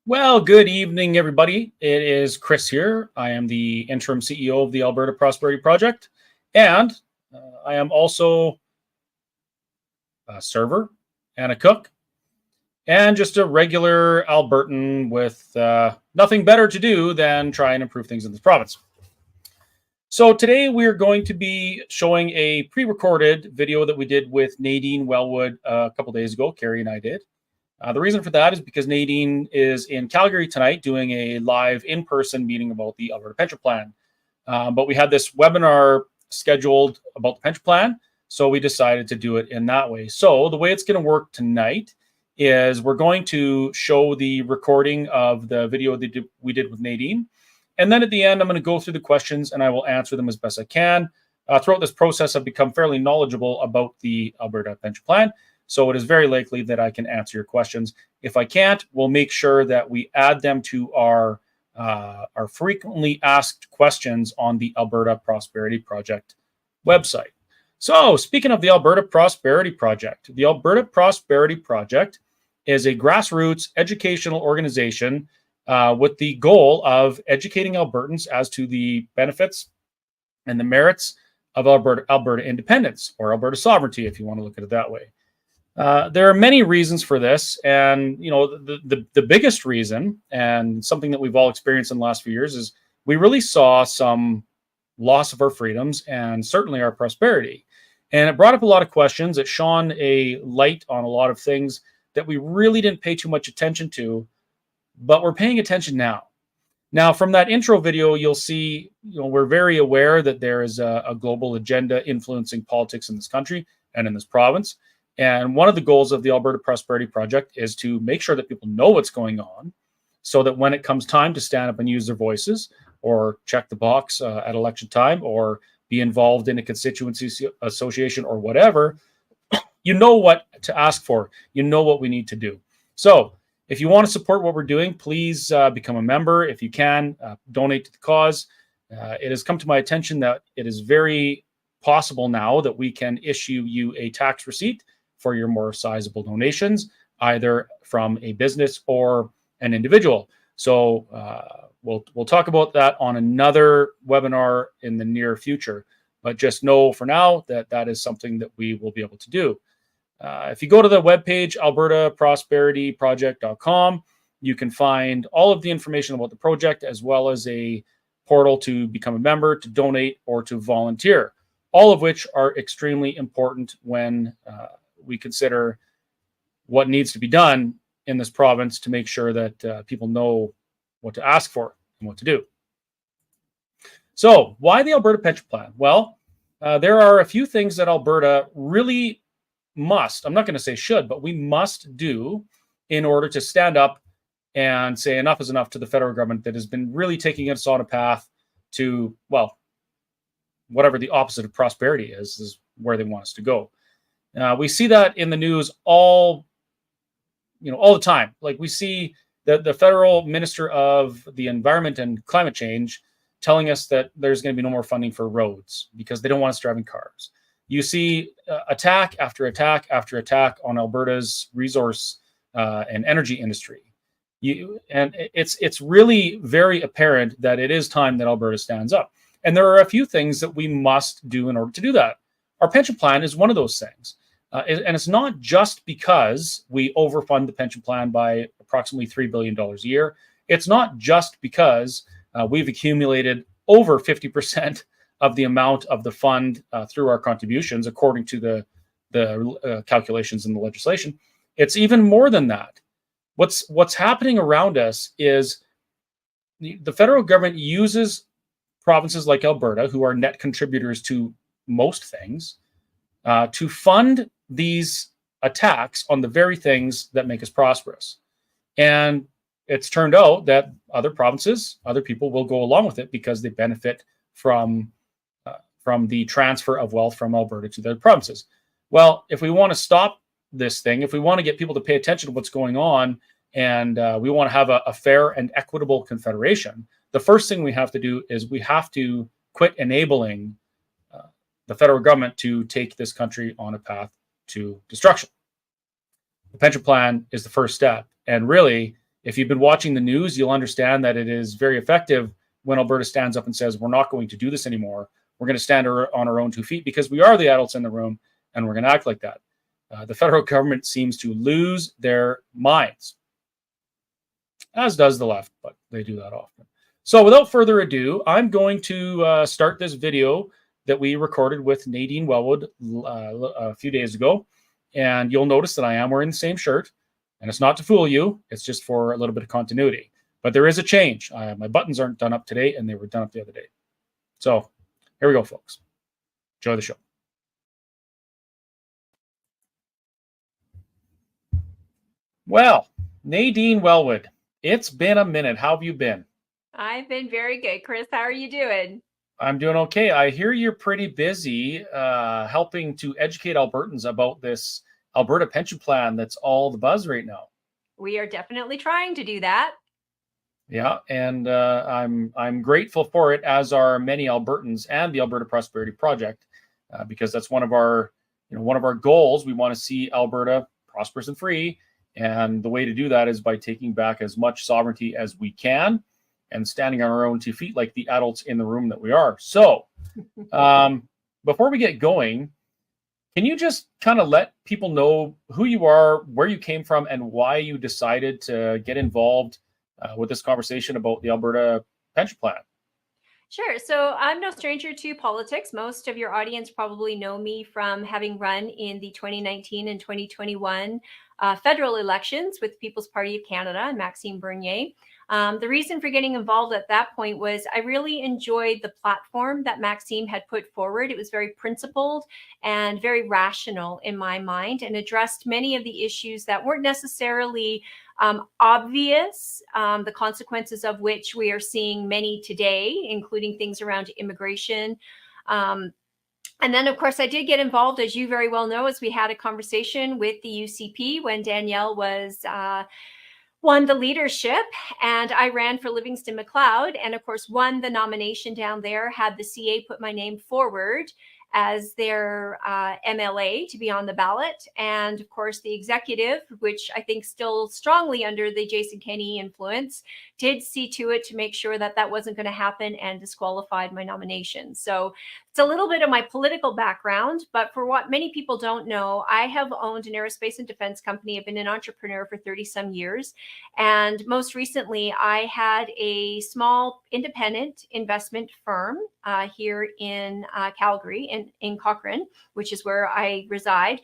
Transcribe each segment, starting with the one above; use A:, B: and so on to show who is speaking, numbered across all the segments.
A: Well, good evening, everybody. It is Chris here. I am the interim CEO of the Alberta Prosperity Project, and I am also a server and a cook, and just a regular Albertan with nothing better to do than try and improve things in this province. So today we're going to be showing a pre-recorded video that we did with Nadine Wellwood a couple days ago. Kerry and I did. The reason for that is because Nadine is in Calgary tonight doing a live in-person meeting about the Alberta Pension Plan. But we had this webinar scheduled about the pension plan, so we decided to do it in that way. So the way it's going to work tonight is we're going to show the recording of the video that we did with Nadine. And then at the end, I'm going to go through the questions and I will answer them as best I can. Throughout this process, I've become fairly knowledgeable about the Alberta Pension Plan. So it is very likely that I can answer your questions. If I can't, we'll make sure that we add them to our frequently asked questions on the Alberta Prosperity Project website. So speaking of the Alberta Prosperity Project, the Alberta Prosperity Project is a grassroots educational organization with the goal of educating Albertans as to the benefits and the merits of Alberta independence, or Alberta sovereignty, if you want to look at it that way. There are many reasons for this, and the biggest reason, and something that we've all experienced in the last few years, is we really saw some loss of our freedoms and certainly our prosperity. And it brought up a lot of questions. It shone a light on a lot of things that we really didn't pay too much attention to, but we're paying attention now. Now, from that intro video, you'll see, we're very aware that there is a global agenda influencing politics in this country and in this province. And one of the goals of the Alberta Prosperity Project is to make sure that people know what's going on so that when it comes time to stand up and use their voices or check the box at election time or be involved in a constituency association or whatever, you know what to ask for. You know what we need to do. So if you want to support what we're doing, please become a member. If you can, donate to the cause. It has come to my attention that it is very possible now that we can issue you a tax receipt for your more sizable donations, either from a business or an individual. So we'll talk about that on another webinar in the near future. But just know for now that that is something that we will be able to do. If you go to the webpage, albertaprosperityproject.com, you can find all of the information about the project, as well as a portal to become a member, to donate, or to volunteer, all of which are extremely important when we consider what needs to be done in this province to make sure that people know what to ask for and what to do. So why the Alberta Pension Plan? Well, there are a few things that Alberta really must, I'm not going to say should, but we must do in order to stand up and say enough is enough to the federal government that has been really taking us on a path to, well, whatever the opposite of prosperity is where they want us to go. We see that in the news all the time. Like we see the federal minister of the environment and climate change telling us that there's going to be no more funding for roads because they don't want us driving cars. You see attack after attack after attack on Alberta's resource and energy industry. And it's really very apparent that it is time that Alberta stands up. And there are a few things that we must do in order to do that. Our pension plan is one of those things. And it's not just because we overfund the pension plan by approximately $3 billion a year. It's not just because we've accumulated over 50% of the amount of the fund through our contributions, according to the calculations in the legislation. It's even more than that. What's happening around us is the federal government uses provinces like Alberta, who are net contributors to most things, to fund these attacks on the very things that make us prosperous. And it's turned out that other provinces, other people will go along with it because they benefit from the transfer of wealth from Alberta to their provinces. Well, if we want to stop this thing, if we want to get people to pay attention to what's going on, and we want to have a fair and equitable confederation, the first thing we have to do is we have to quit enabling the federal government to take this country on a path to destruction. The pension plan is the first step. And really, If you've been watching the news, you'll understand that it is very effective when Alberta stands up and says, we're not going to do this anymore. We're going to stand on our own 2 feet because we are the adults in the room, and we're going to act like that. The federal government seems to lose their minds, as does the left, but they do that often. So without further ado, I'm going to start this video that we recorded with Nadine Wellwood a few days ago. And you'll notice that I am wearing the same shirt. And it's not to fool you. It's just for a little bit of continuity. But there is a change. My buttons aren't done up today, and they were done up the other day. So here we go, folks. Enjoy the show. Well, Nadine Wellwood, it's been a minute. How have you been?
B: I've been very good, Chris. How are you doing?
A: I'm doing okay. I hear you're pretty busy helping to educate Albertans about this Alberta pension plan that's all the buzz right now.
B: We are definitely trying to do that.
A: Yeah, and I'm grateful for it, as are many Albertans and the Alberta Prosperity Project, because that's one of our goals. We want to see Alberta prosperous and free, and the way to do that is by taking back as much sovereignty as we can and standing on our own 2 feet like the adults in the room that we are. So before we get going, can you just kind of let people know who you are, where you came from, and why you decided to get involved with this conversation about the Alberta pension plan?
B: Sure. So I'm no stranger to politics. Most of your audience probably know me from having run in the 2019 and 2021 federal elections with People's Party of Canada and Maxime Bernier. The reason for getting involved at that point was I really enjoyed the platform that Maxime had put forward. It was very principled and very rational in my mind, and addressed many of the issues that weren't necessarily obvious, the consequences of which we are seeing many today, including things around immigration. And then, of course, I did get involved, as you very well know, as we had a conversation with the UCP when Danielle won the leadership, and I ran for Livingston McLeod, and of course won the nomination down there, had the CA put my name forward as their MLA to be on the ballot. And of course the executive, which I think still strongly under the Jason Kenney influence, did see to it to make sure that that wasn't going to happen and disqualified my nomination. So it's a little bit of my political background, but for what many people don't know, I have owned an aerospace and defense company. I've been an entrepreneur for 30 some years. And most recently, I had a small independent investment firm here in Calgary, in Cochrane, which is where I reside.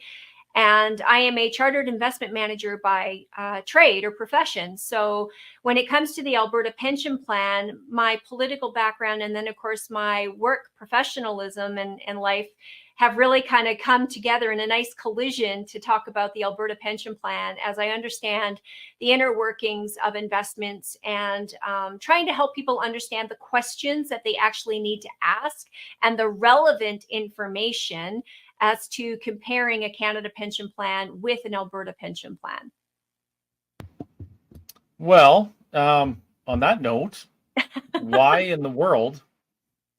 B: And I am a chartered investment manager by trade or profession. So when it comes to the Alberta pension plan, my political background and then, of course, my work professionalism and life have really kind of come together in a nice collision to talk about the Alberta pension plan, as I understand the inner workings of investments and trying to help people understand the questions that they actually need to ask and the relevant information as to comparing a Canada pension plan with an Alberta pension plan.
A: Well, on that note, why in the world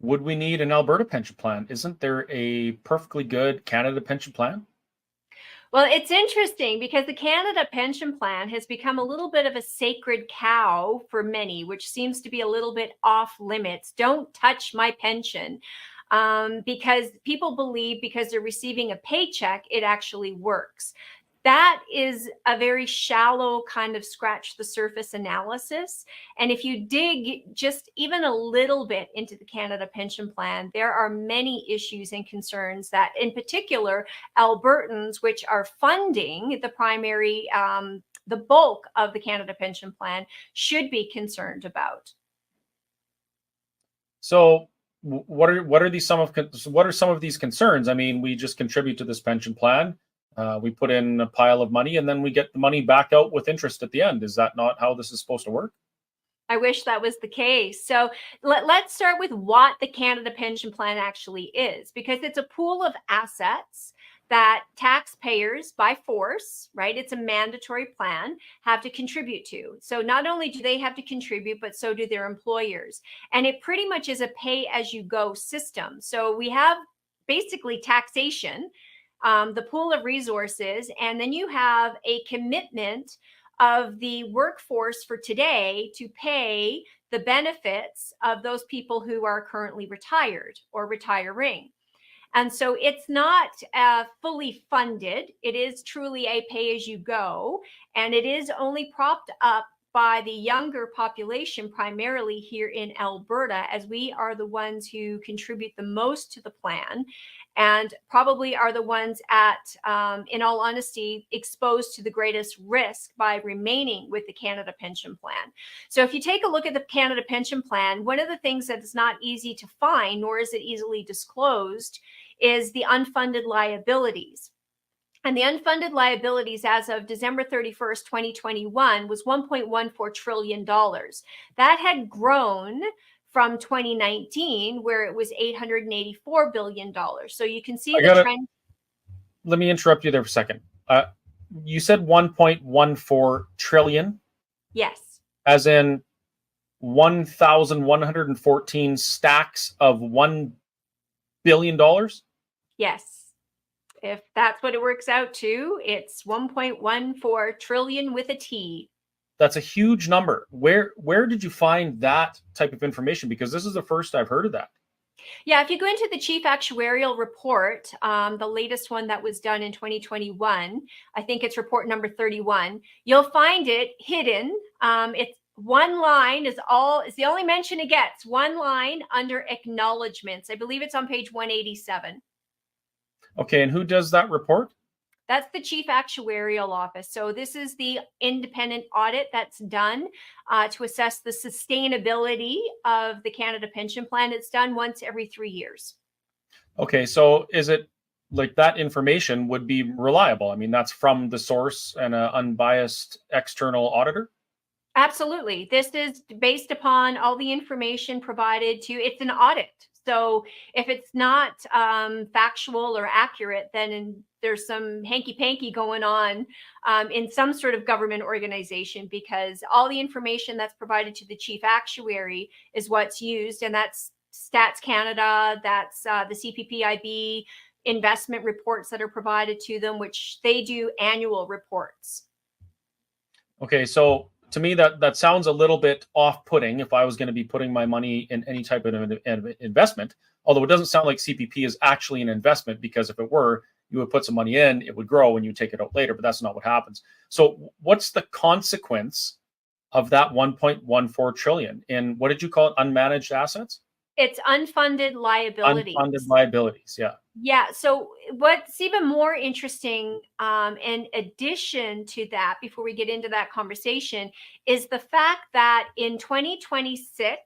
A: would we need an Alberta pension plan? Isn't there a perfectly good Canada pension plan?
B: Well, it's interesting because the Canada pension plan has become a little bit of a sacred cow for many, which seems to be a little bit off limits. Don't touch my pension. Because people believe because they're receiving a paycheck, it actually works. That is a very shallow kind of scratch the surface analysis. And if you dig just even a little bit into the Canada pension plan, there are many issues and concerns that, in particular, Albertans, which are funding the primary, the bulk of the Canada pension plan, should be concerned about.
A: So what are some of these concerns? I mean, we just contribute to this pension plan. We put in a pile of money and then we get the money back out with interest at the end. Is that not how this is supposed to work?
B: I wish that was the case. So let's start with what the Canada pension plan actually is, because it's a pool of assets that taxpayers by force, right? It's a mandatory plan, have to contribute to. So not only do they have to contribute, but so do their employers. And it pretty much is a pay as you go system. So we have basically taxation, the pool of resources, and then you have a commitment of the workforce for today to pay the benefits of those people who are currently retired or retiring. And so it's not fully funded. It is truly a pay-as-you-go, and it is only propped up by the younger population, primarily here in Alberta, as we are the ones who contribute the most to the plan and probably are the ones in all honesty, exposed to the greatest risk by remaining with the Canada Pension Plan. So if you take a look at the Canada Pension Plan, one of the things that is not easy to find, nor is it easily disclosed, is the unfunded liabilities. And the unfunded liabilities as of December 31st, 2021 was $1.14 trillion. That had grown from 2019, where it was $884 billion. So you can see the trend.
A: Let me interrupt you there for a second. You said 1.14 trillion?
B: Yes.
A: As in 1,114 stacks of $1 billion?
B: Yes. If that's what it works out to, it's 1.14 trillion with a T.
A: That's a huge number. Where did you find that type of information? Because this is the first I've heard of that.
B: Yeah, if you go into the Chief Actuarial Report, the latest one that was done in 2021, I think it's report number 31, you'll find it hidden. It's one line is the only mention it gets, one line under acknowledgements. I believe it's on page 187.
A: Okay, and who does that report?
B: That's the Chief Actuarial Office. So this is the independent audit that's done to assess the sustainability of the Canada Pension Plan. It's done once every 3 years.
A: Okay, so is it like that information would be reliable? I mean, that's from the source and an unbiased external auditor?
B: Absolutely. This is based upon all the information provided to, it's an audit. So if it's not factual or accurate, then there's some hanky-panky going on in some sort of government organization, because all the information that's provided to the chief actuary is what's used. And that's Stats Canada, that's the CPPIB investment reports that are provided to them, which they do annual reports.
A: Okay, so to me, that sounds a little bit off-putting if I was going to be putting my money in any type of investment, although it doesn't sound like CPP is actually an investment, because if it were, you would put some money in, it would grow, and you take it out later, but that's not what happens. So what's the consequence of that 1.14 trillion in, what did you call it, unmanaged assets?
B: It's unfunded liabilities.
A: Unfunded liabilities, yeah.
B: Yeah. So what's even more interesting, in addition to that, before we get into that conversation, is the fact that in 2026,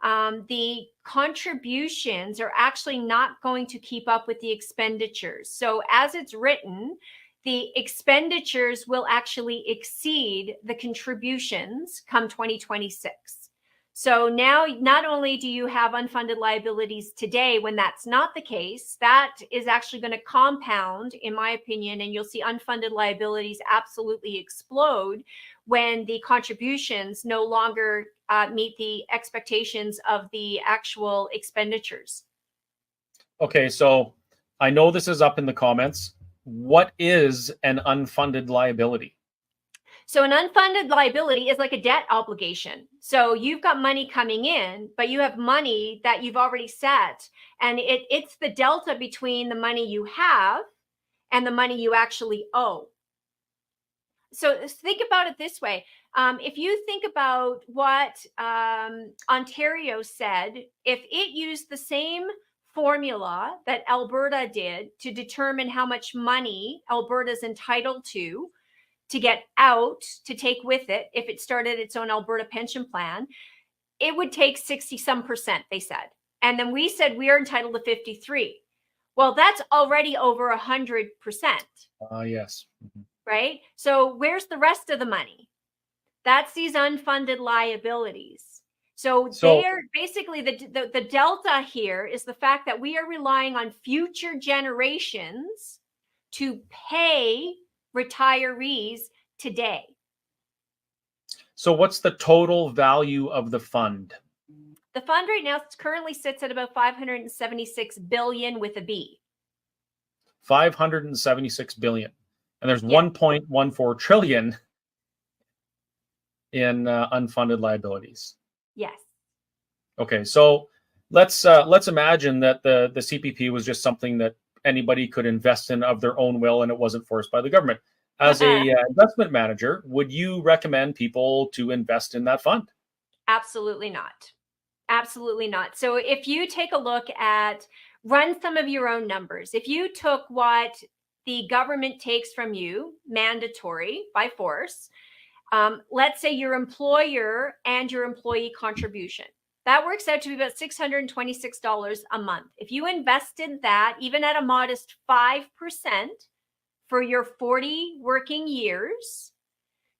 B: the contributions are actually not going to keep up with the expenditures. So as it's written, the expenditures will actually exceed the contributions come 2026. So now, not only do you have unfunded liabilities today, when that's not the case, that is actually going to compound, in my opinion, and you'll see unfunded liabilities absolutely explode when the contributions no longer meet the expectations of the actual expenditures.
A: Okay, so I know this is up in the comments. What is an unfunded liability?
B: So an unfunded liability is like a debt obligation. So you've got money coming in, but you have money that you've already set. And it's the delta between the money you have and the money you actually owe. So think about it this way. If you think about what Ontario said, if it used the same formula that Alberta did to determine how much money Alberta is entitled to get out, to take with it, if it started its own Alberta pension plan, it would take 60% they said. And then we said we are entitled to 53. Well, that's already over 100%.
A: Yes. Mm-hmm.
B: Right? So where's the rest of the money? That's these unfunded liabilities. So they are basically the delta here is the fact that we are relying on future generations to pay retirees today.
A: So what's the total value of the fund?
B: The fund right now currently sits at about 576 billion with a B.
A: 576 billion. And there's 1.14 trillion in unfunded liabilities.
B: Yes.
A: Okay, so let's imagine that the CPP was just something that anybody could invest in of their own will, and it wasn't forced by the government. As a investment manager, would you recommend people to invest in that fund?
B: Absolutely not. Absolutely not. So if you take a look at, run some of your own numbers. If you took what the government takes from you, mandatory by force, let's say your employer and your employee contribution, that works out to be about $626 a month. If you invested that, even at a modest 5% for your 40 working years,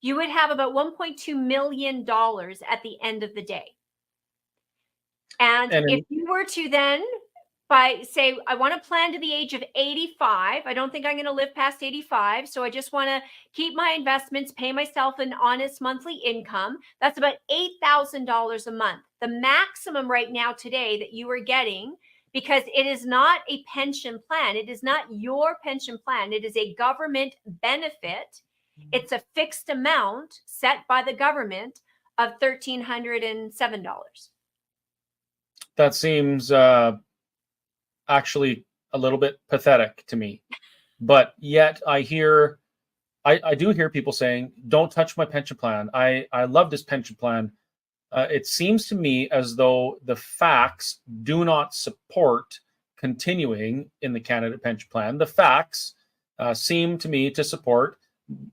B: you would have about $1.2 million at the end of the day. And if you were to then, by say, I want to plan to the age of 85, I don't think I'm going to live past 85. So I just want to keep my investments, pay myself an honest monthly income. That's about $8,000 a month. The maximum right now today that you are getting, because it is not a pension plan. It is not your pension plan. It is a government benefit. It's a fixed amount set by the government of $1,307.
A: That seems actually a little bit pathetic to me. But yet I do hear people saying, don't touch my pension plan. I love this pension plan. It seems to me as though the facts do not support continuing in the Canada pension plan. The facts seem to me to support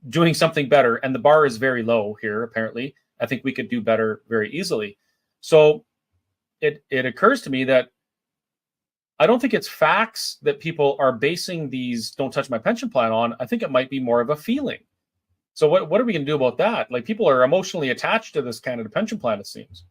A: doing something better. And the bar is very low here, apparently. I think we could do better very easily. So it occurs to me that I don't think it's facts that people are basing these "don't touch my pension plan" on. I think it might be more of a feeling. So what are we going to do about that? Like, people are emotionally attached to this Canada pension plan, it seems.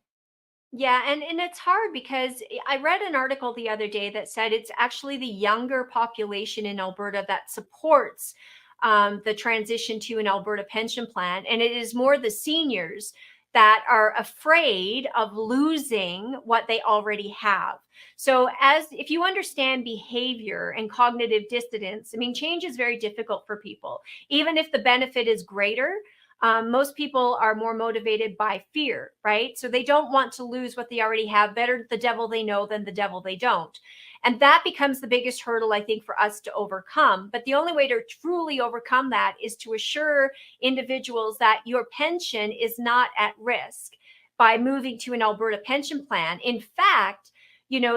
B: Yeah, and it's hard because I read an article the other day that said it's actually the younger population in Alberta that supports the transition to an Alberta pension plan, and it is more the seniors that are afraid of losing what they already have. So if you understand behavior and cognitive dissonance, I mean, change is very difficult for people. Even if the benefit is greater, most people are more motivated by fear, right? So they don't want to lose what they already have. Better the devil they know than the devil they don't. And that becomes the biggest hurdle, I think, for us to overcome. But the only way to truly overcome that is to assure individuals that your pension is not at risk by moving to an Alberta pension plan. In fact,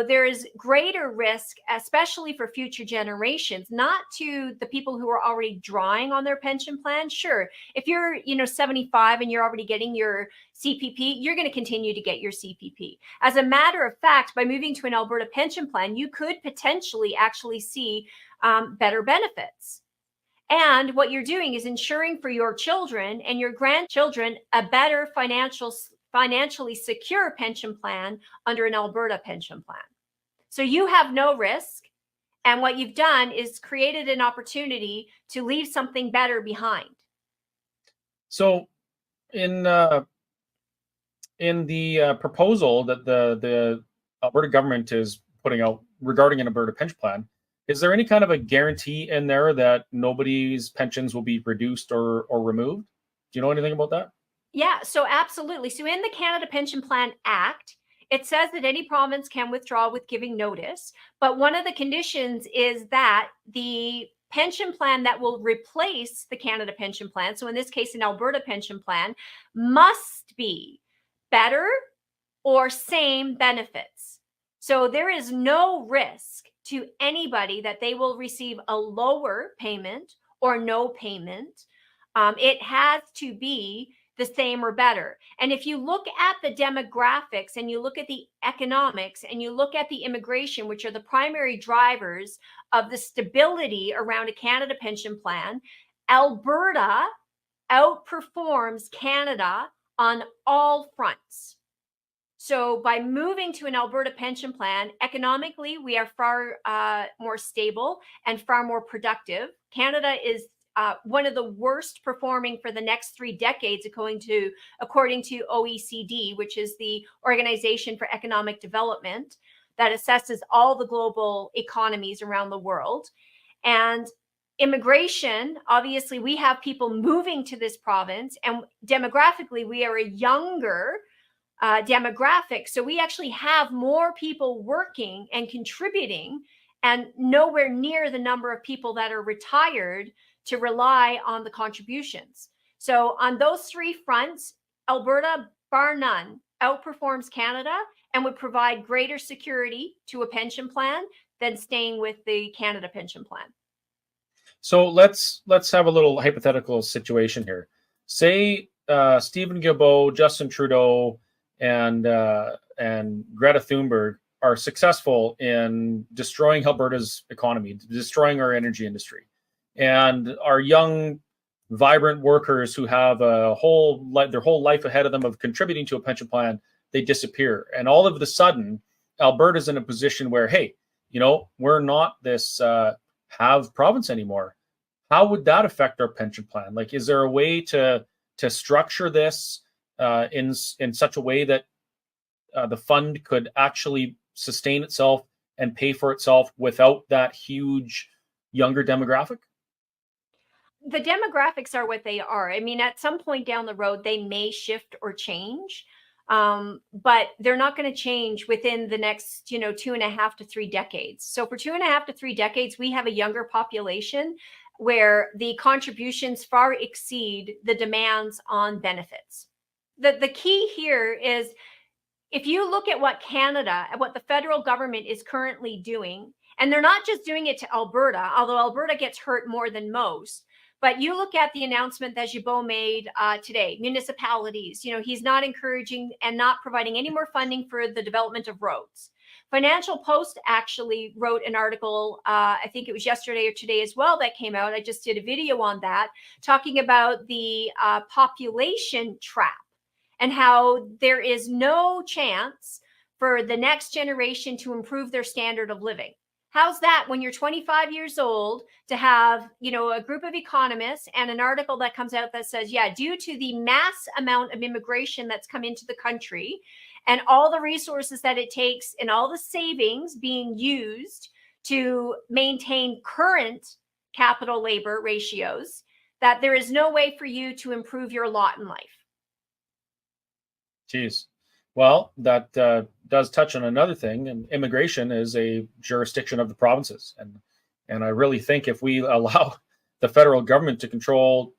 B: there is greater risk, especially for future generations, not to the people who are already drawing on their pension plan. Sure, if you're, 75 and you're already getting your CPP, you're going to continue to get your CPP. As a matter of fact, by moving to an Alberta pension plan, you could potentially actually see better benefits. And what you're doing is ensuring for your children and your grandchildren a better financially secure pension plan under an Alberta pension plan. So you have no risk. And what you've done is created an opportunity to leave something better behind.
A: So in the proposal that the Alberta government is putting out regarding an Alberta pension plan, is there any kind of a guarantee in there that nobody's pensions will be reduced or removed? Do you know anything about that?
B: Yeah, so absolutely. So in the Canada Pension Plan Act, it says that any province can withdraw with giving notice. But one of the conditions is that the pension plan that will replace the Canada Pension Plan, so in this case, an Alberta pension plan, must be better or same benefits. So there is no risk to anybody that they will receive a lower payment or no payment. It has to be the same or better. And if you look at the demographics and you look at the economics and you look at the immigration, which are the primary drivers of the stability around a Canada pension plan, Alberta outperforms Canada on all fronts. So by moving to an Alberta pension plan, economically, we are far more stable and far more productive. Canada is one of the worst performing for the next 3 decades, according to OECD, which is the Organization for Economic Development that assesses all the global economies around the world. And immigration, obviously, we have people moving to this province, and demographically, we are a younger demographic. So we actually have more people working and contributing, and nowhere near the number of people that are retired to rely on the contributions. So on those three fronts, Alberta, bar none, outperforms Canada and would provide greater security to a pension plan than staying with the Canada pension plan.
A: So let's have a little hypothetical situation here. Say Stephen Guilbeault, Justin Trudeau, and Greta Thunberg are successful in destroying Alberta's economy, destroying our energy industry, and our young, vibrant workers who have their whole life ahead of them of contributing to a pension plan, they disappear, and all of a sudden, Alberta's in a position where, hey, we're not this have province anymore. How would that affect our pension plan? Like, is there a way to structure this in such a way that the fund could actually sustain itself and pay for itself without that huge younger demographic?
B: The demographics are what they are. I mean, at some point down the road, they may shift or change, but they're not going to change within the next, 2.5 to 3 decades. So for 2.5 to 3 decades, we have a younger population where the contributions far exceed the demands on benefits. The key here is, if you look at what Canada, what the federal government is currently doing, and they're not just doing it to Alberta, although Alberta gets hurt more than most, but you look at the announcement that Guilbeault made today, municipalities, he's not encouraging and not providing any more funding for the development of roads. Financial Post actually wrote an article, I think it was yesterday or today as well, that came out. I just did a video on that, talking about the population trap and how there is no chance for the next generation to improve their standard of living. How's that when you're 25 years old to have, a group of economists and an article that comes out that says, yeah, due to the mass amount of immigration that's come into the country and all the resources that it takes and all the savings being used to maintain current capital labor ratios, that there is no way for you to improve your lot in life.
A: Geez. Well, that does touch on another thing, and immigration is a jurisdiction of the provinces. And I really think if we allow the federal government to control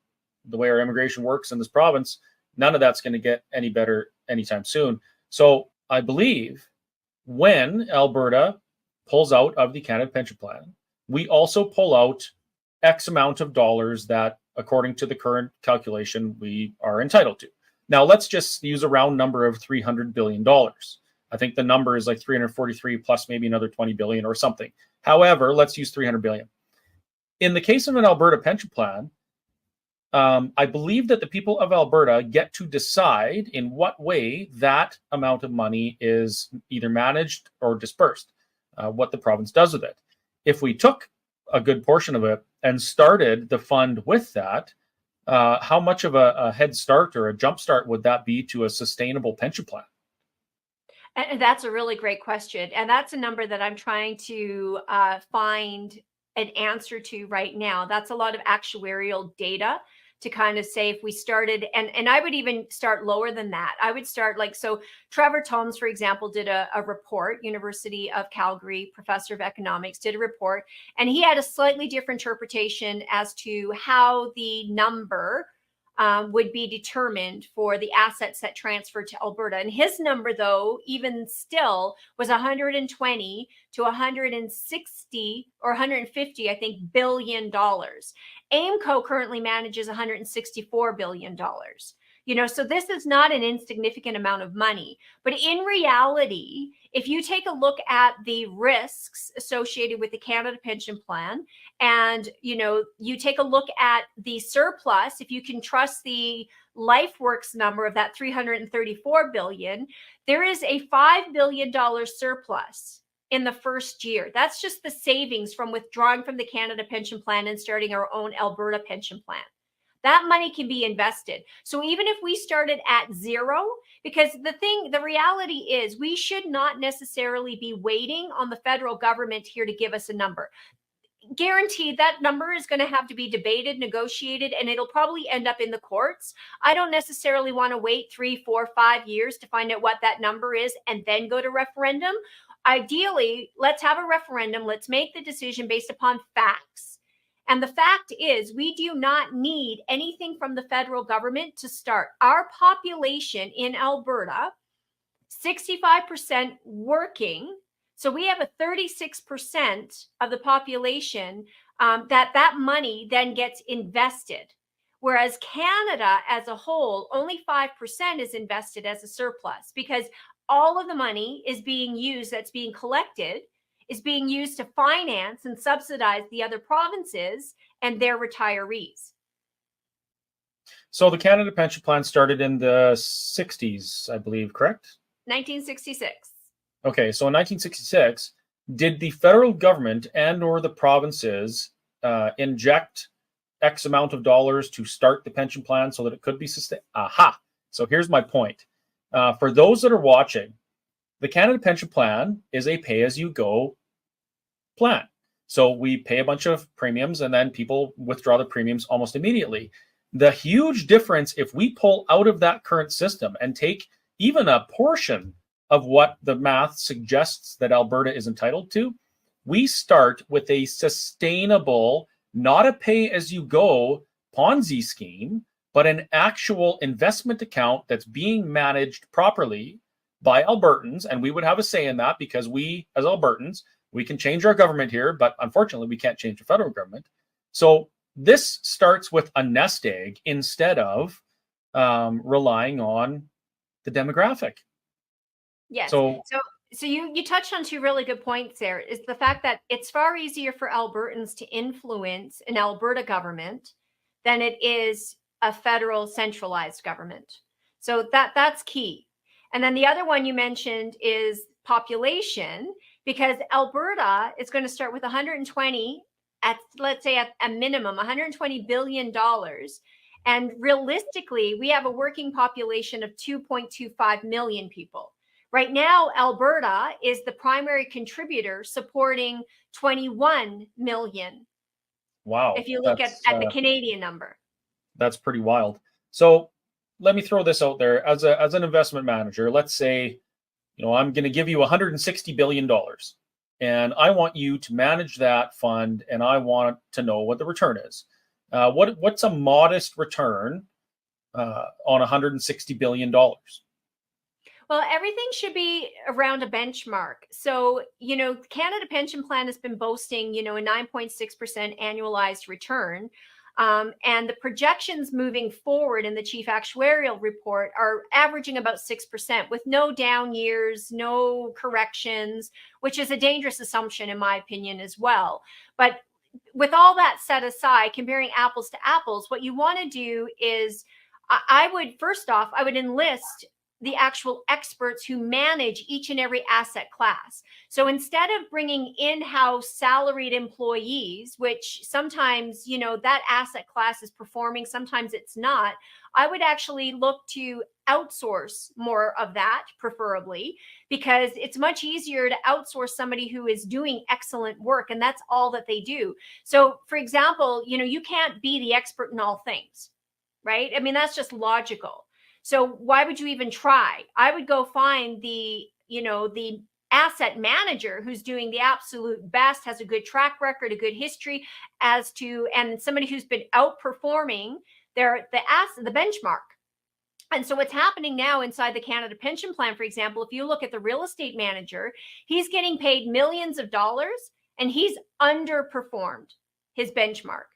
A: the way our immigration works in this province, none of that's going to get any better anytime soon. So I believe when Alberta pulls out of the Canada Pension Plan, we also pull out X amount of dollars that, according to the current calculation, we are entitled to. Now, let's just use a round number of $300 billion. I think the number is like 343 plus maybe another 20 billion or something. However, let's use 300 billion. In the case of an Alberta pension plan, I believe that the people of Alberta get to decide in what way that amount of money is either managed or dispersed, what the province does with it. If we took a good portion of it and started the fund with that, how much of a head start or a jump start would that be to a sustainable pension plan?
B: And that's a really great question. And that's a number that I'm trying to find an answer to right now. That's a lot of actuarial data to kind of say if we started, and I would even start lower than that. I would start so Trevor Tomes, for example, did a report, University of Calgary, professor of economics, did a report, and he had a slightly different interpretation as to how the number would be determined for the assets that transferred to Alberta. And his number, though, even still, was 120 to 160 or 150, I think, $billion. AIMCO currently manages $164 billion. So this is not an insignificant amount of money. But in reality, if you take a look at the risks associated with the Canada Pension Plan, and you take a look at the surplus, if you can trust the LifeWorks number of that $334 billion, there is a $5 billion surplus in the first year. That's just the savings from withdrawing from the Canada Pension Plan and starting our own Alberta pension plan. That money can be invested. So even if we started at zero, because the reality is we should not necessarily be waiting on the federal government here to give us a number. guaranteed that number is going to have to be debated, negotiated, and it'll probably end up in the courts. I don't necessarily want to wait 3, 4, 5 years to find out what that number is and then go to referendum. Ideally, let's have a referendum. Let's make the decision based upon facts. And the fact is, we do not need anything from the federal government to start. Our population in Alberta, 65% working. So we have a 36% of the population that money then gets invested. Whereas Canada as a whole, only 5% is invested as a surplus, because all of the money is being used, that's being collected, is being used to finance and subsidize the other provinces and their retirees.
A: So the Canada Pension Plan started in the 60s, I believe, correct?
B: 1966.
A: Okay, so in 1966, did the federal government and or the provinces inject X amount of dollars to start the pension plan so that it could be sustained? Aha! So here's my point. For those that are watching, the Canada Pension Plan is a pay-as-you-go plan. So we pay a bunch of premiums and then people withdraw the premiums almost immediately. The huge difference, if we pull out of that current system and take even a portion of what the math suggests that Alberta is entitled to, we start with a sustainable, not a pay-as-you-go Ponzi scheme, but an actual investment account that's being managed properly by Albertans, and we would have a say in that because we, as Albertans, we can change our government here, but unfortunately, we can't change the federal government. So this starts with a nest egg instead of relying on the demographic.
B: Yes. So you touched on two really good points there, is the fact that it's far easier for Albertans to influence an Alberta government than it is a federal centralized government. So that's key. And then the other one you mentioned is population, because Alberta is going to start with 120 let's say at a minimum, $120 billion. And realistically, we have a working population of 2.25 million people. Right now, Alberta is the primary contributor, supporting 21 million.
A: Wow.
B: If you look at the Canadian number. That's
A: pretty wild. So let me throw this out there. As an investment manager, let's say, I'm going to give you $160 billion. And I want you to manage that fund, and I want to know what the return is. What's a modest return on $160 billion?
B: Well, everything should be around a benchmark. So, Canada Pension Plan has been boasting, a 9.6% annualized return. And the projections moving forward in the chief actuarial report are averaging about 6% with no down years, no corrections, which is a dangerous assumption in my opinion as well. But with all that set aside, comparing apples to apples, what you want to do is I would enlist the actual experts who manage each and every asset class. So instead of bringing in-house salaried employees, which sometimes, that asset class is performing, sometimes it's not, I would actually look to outsource more of that, preferably, because it's much easier to outsource somebody who is doing excellent work, and that's all that they do. So, for example, you can't be the expert in all things, right? I mean, that's just logical. So why would you even try? I would go find the asset manager who's doing the absolute best, has a good track record, a good history and somebody who's been outperforming the benchmark. And so what's happening now inside the Canada Pension Plan, for example, if you look at the real estate manager, he's getting paid millions of dollars and he's underperformed his benchmark.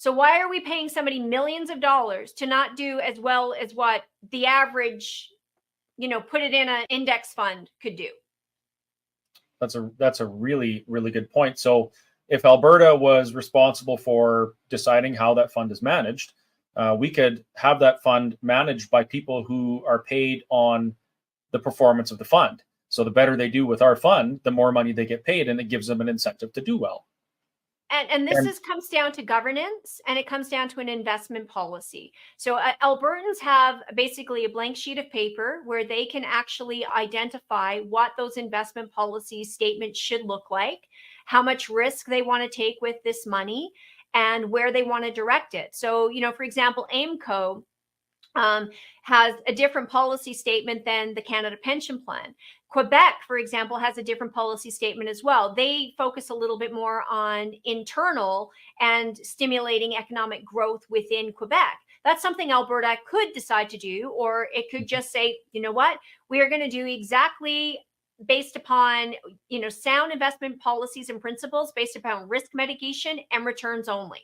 B: So why are we paying somebody millions of dollars to not do as well as what the average, put it in an index fund could do?
A: That's a really, really good point. So if Alberta was responsible for deciding how that fund is managed, we could have that fund managed by people who are paid on the performance of the fund. So the better they do with our fund, the more money they get paid, and it gives them an incentive to do well.
B: And this comes down to governance, and it comes down to an investment policy. So Albertans have basically a blank sheet of paper where they can actually identify what those investment policy statements should look like, how much risk they want to take with this money, and where they want to direct it. So, for example, AIMCO has a different policy statement than the Canada Pension Plan. Quebec, for example, has a different policy statement as well. They focus a little bit more on internal and stimulating economic growth within Quebec. That's something Alberta could decide to do, or it could just say, you know what, we are going to do exactly based upon, sound investment policies and principles based upon risk mitigation and returns only.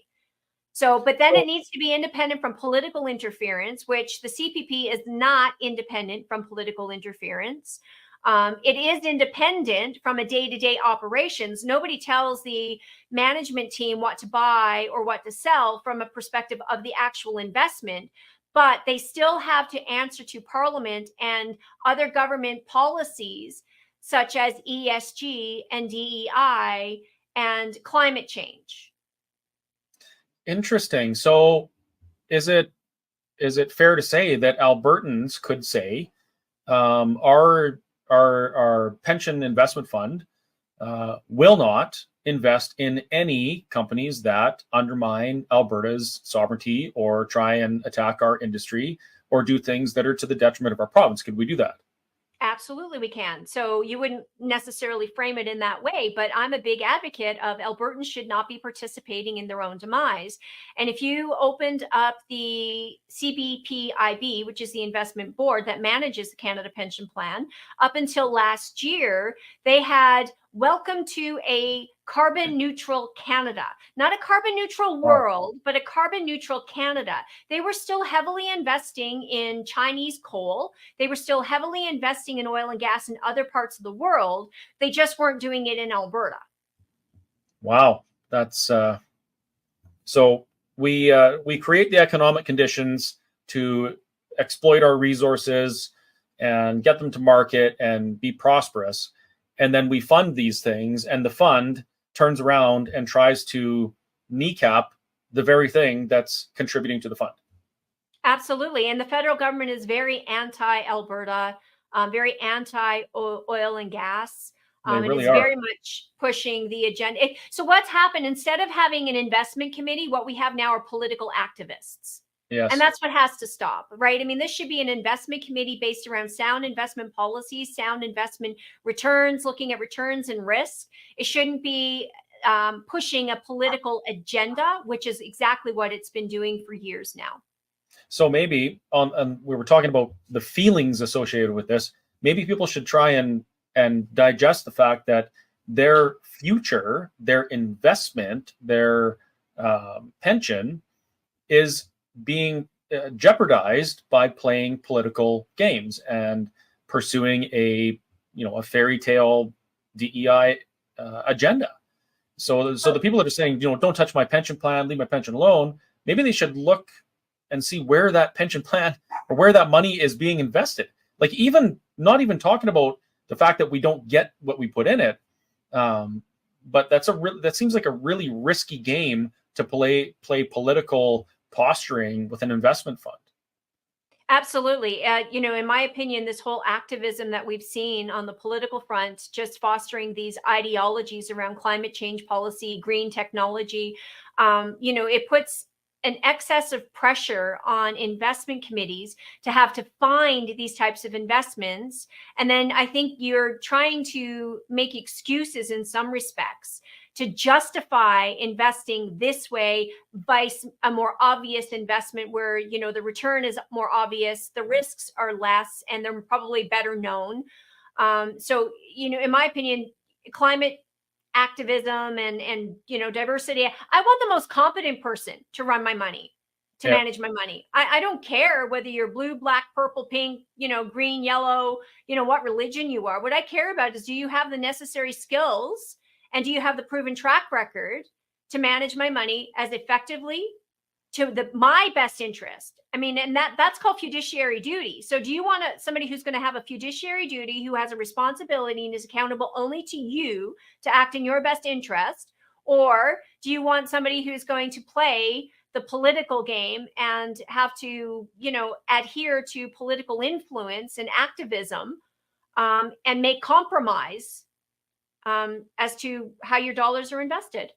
B: So, but then it needs to be independent from political interference, which the CPP is not independent from political interference. It is independent from a day-to-day operations. Nobody tells the management team what to buy or what to sell from a perspective of the actual investment, but they still have to answer to Parliament and other government policies such as ESG and DEI and climate change.
A: Interesting. So is it fair to say that Albertans could say our pension investment fund will not invest in any companies that undermine Alberta's sovereignty or try and attack our industry or do things that are to the detriment of our province? Could we do that?
B: Absolutely, we can. So you wouldn't necessarily frame it in that way, but I'm a big advocate of Albertans should not be participating in their own demise. And if you opened up the CBPIB, which is the investment board that manages the Canada Pension Plan, up until last year, they had welcome to a carbon neutral Canada, not a carbon neutral world, but a carbon neutral Canada. They were still heavily investing in Chinese coal. They were still heavily investing in oil and gas in other parts of the world. They just weren't doing it in Alberta.
A: Wow. That's so we create the economic conditions to exploit our resources and get them to market and be prosperous. And then we fund these things, and the fund turns around and tries to kneecap the very thing that's contributing to the fund.
B: Absolutely. And the federal government is very anti-Alberta, very anti-oil and gas.
A: They really
B: it's
A: are.
B: very much pushing the agenda. So what's happened, instead of having an investment committee, what we have now are political activists.
A: Yes.
B: And that's what has to stop, right? I mean, this should be an investment committee based around sound investment policies, sound investment returns, looking at returns and risk. It shouldn't be pushing a political agenda, which is exactly what it's been doing for years now.
A: So maybe we were talking about the feelings associated with this. Maybe people should try and digest the fact that their future, their investment, their pension is being jeopardized by playing political games and pursuing a fairy tale DEI agenda. So the people that are saying, don't touch my pension plan, leave my pension alone, maybe they should look and see where that pension plan or where that money is being invested. Like, even not even talking about the fact that we don't get what we put in it, but that seems like a really risky game to play political posturing with an investment fund.
B: Absolutely. In my opinion, this whole activism that we've seen on the political front, just fostering these ideologies around climate change policy, green technology, it puts an excess of pressure on investment committees to have to find these types of investments. And then I think you're trying to make excuses in some respects to justify investing this way by a more obvious investment where, the return is more obvious, the risks are less, and they're probably better known. So, in my opinion, climate activism and diversity, I want the most competent person to run my money, to manage my money. I don't care whether you're blue, black, purple, pink, green, yellow, what religion you are. What I care about is, do you have the necessary skills and do you have the proven track record to manage my money as effectively to my best interest? I mean, and that's called fiduciary duty. So do you want somebody who's going to have a fiduciary duty, who has a responsibility and is accountable only to you to act in your best interest? Or do you want somebody who's going to play the political game and have to, adhere to political influence and activism and make compromise as to how your dollars are invested.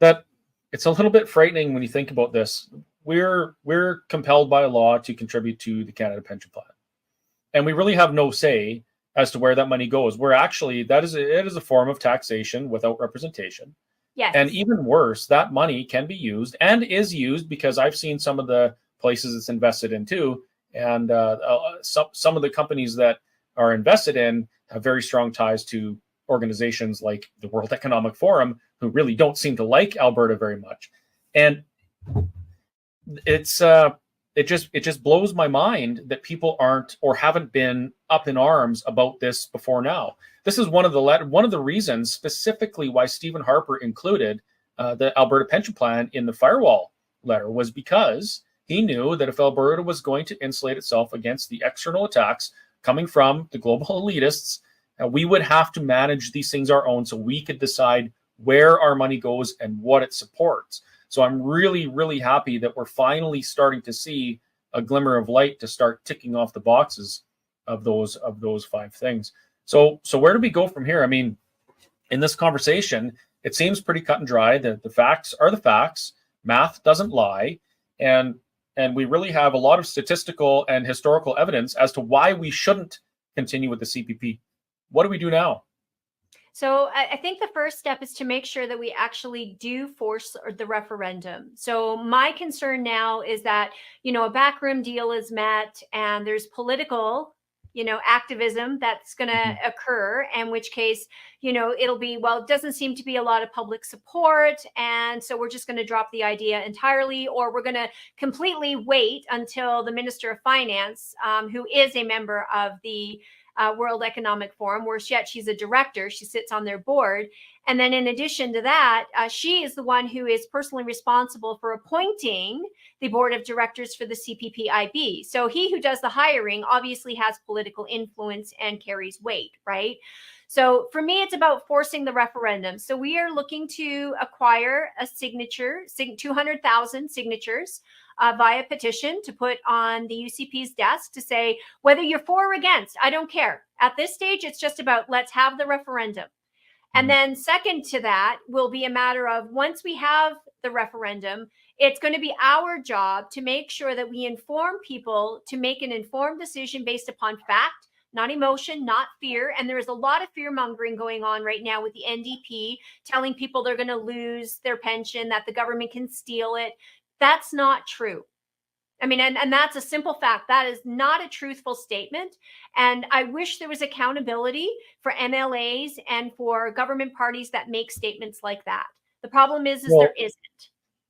A: That it's a little bit frightening when you think about this. We're compelled by law to contribute to the Canada Pension Plan, and we really have no say as to where that money goes. We're actually it is a form of taxation without representation.
B: Yes.
A: And even worse, that money can be used and is used, because I've seen some of the places it's invested in too, and some of the companies that are invested in have very strong ties to organizations like the World Economic Forum, who really don't seem to like Alberta very much. And it just blows my mind that people aren't or haven't been up in arms about this before now. This is one of the reasons specifically why Stephen Harper included the Alberta Pension Plan in the firewall letter, was because he knew that if Alberta was going to insulate itself against the external attacks coming from the global elitists, we would have to manage these things our own, so we could decide where our money goes and what it supports. So I'm really, really happy that we're finally starting to see a glimmer of light to start ticking off the boxes of those 5 things. So where do we go from here? I mean, in this conversation, it seems pretty cut and dry. That the facts are the facts. Math doesn't lie, and we really have a lot of statistical and historical evidence as to why we shouldn't continue with the CPP. What do we do now?
B: So I think the first step is to make sure that we actually do force the referendum. So my concern now is that, a backroom deal is met and there's political, activism that's going to occur, in which case, it'll be, well, it doesn't seem to be a lot of public support. And so we're just going to drop the idea entirely, or we're going to completely wait until the Minister of Finance, who is a member of the World Economic Forum, where she's a director, she sits on their board. And then in addition to that, she is the one who is personally responsible for appointing the board of directors for the CPPIB. So he who does the hiring obviously has political influence and carries weight, right? So for me, it's about forcing the referendum. So we are looking to acquire a 200,000 signatures via petition to put on the UCP's desk to say, whether you're for or against, I don't care. At this stage, it's just about, let's have the referendum. And then second to that will be a matter of, once we have the referendum, it's going to be our job to make sure that we inform people to make an informed decision based upon fact, not emotion, not fear. And there is a lot of fear mongering going on right now with the NDP, telling people they're going to lose their pension, that the government can steal it. That's not true. I mean, and that's a simple fact. That is not a truthful statement. And I wish there was accountability for MLAs and for government parties that make statements like that. The problem is there isn't.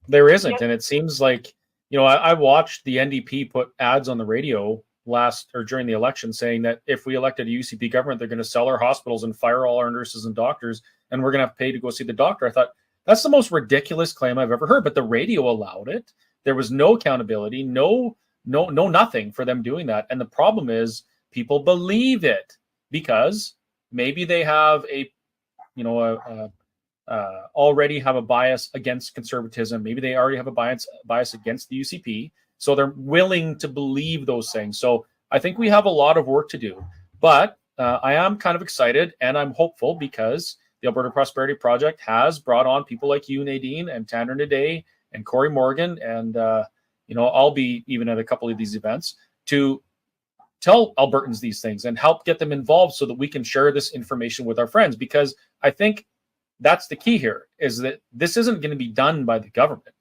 A: There isn't. And it seems like, I watched the NDP put ads on the radio during the election saying that if we elected a UCP government, they're going to sell our hospitals and fire all our nurses and doctors, and we're going to have to pay to go see the doctor. I thought, that's the most ridiculous claim I've ever heard, but the radio allowed it. There was no accountability, no nothing for them doing that. And the problem is people believe it because maybe they have already have a bias against conservatism. Maybe they already have a bias against the UCP. So they're willing to believe those things. So I think we have a lot of work to do, but I am kind of excited and I'm hopeful because the Alberta Prosperity Project has brought on people like you, Nadine, and Tanner Naday, and Corey Morgan, and I'll be even at a couple of these events to tell Albertans these things and help get them involved so that we can share this information with our friends. Because I think that's the key here, is that this isn't going to be done by the government.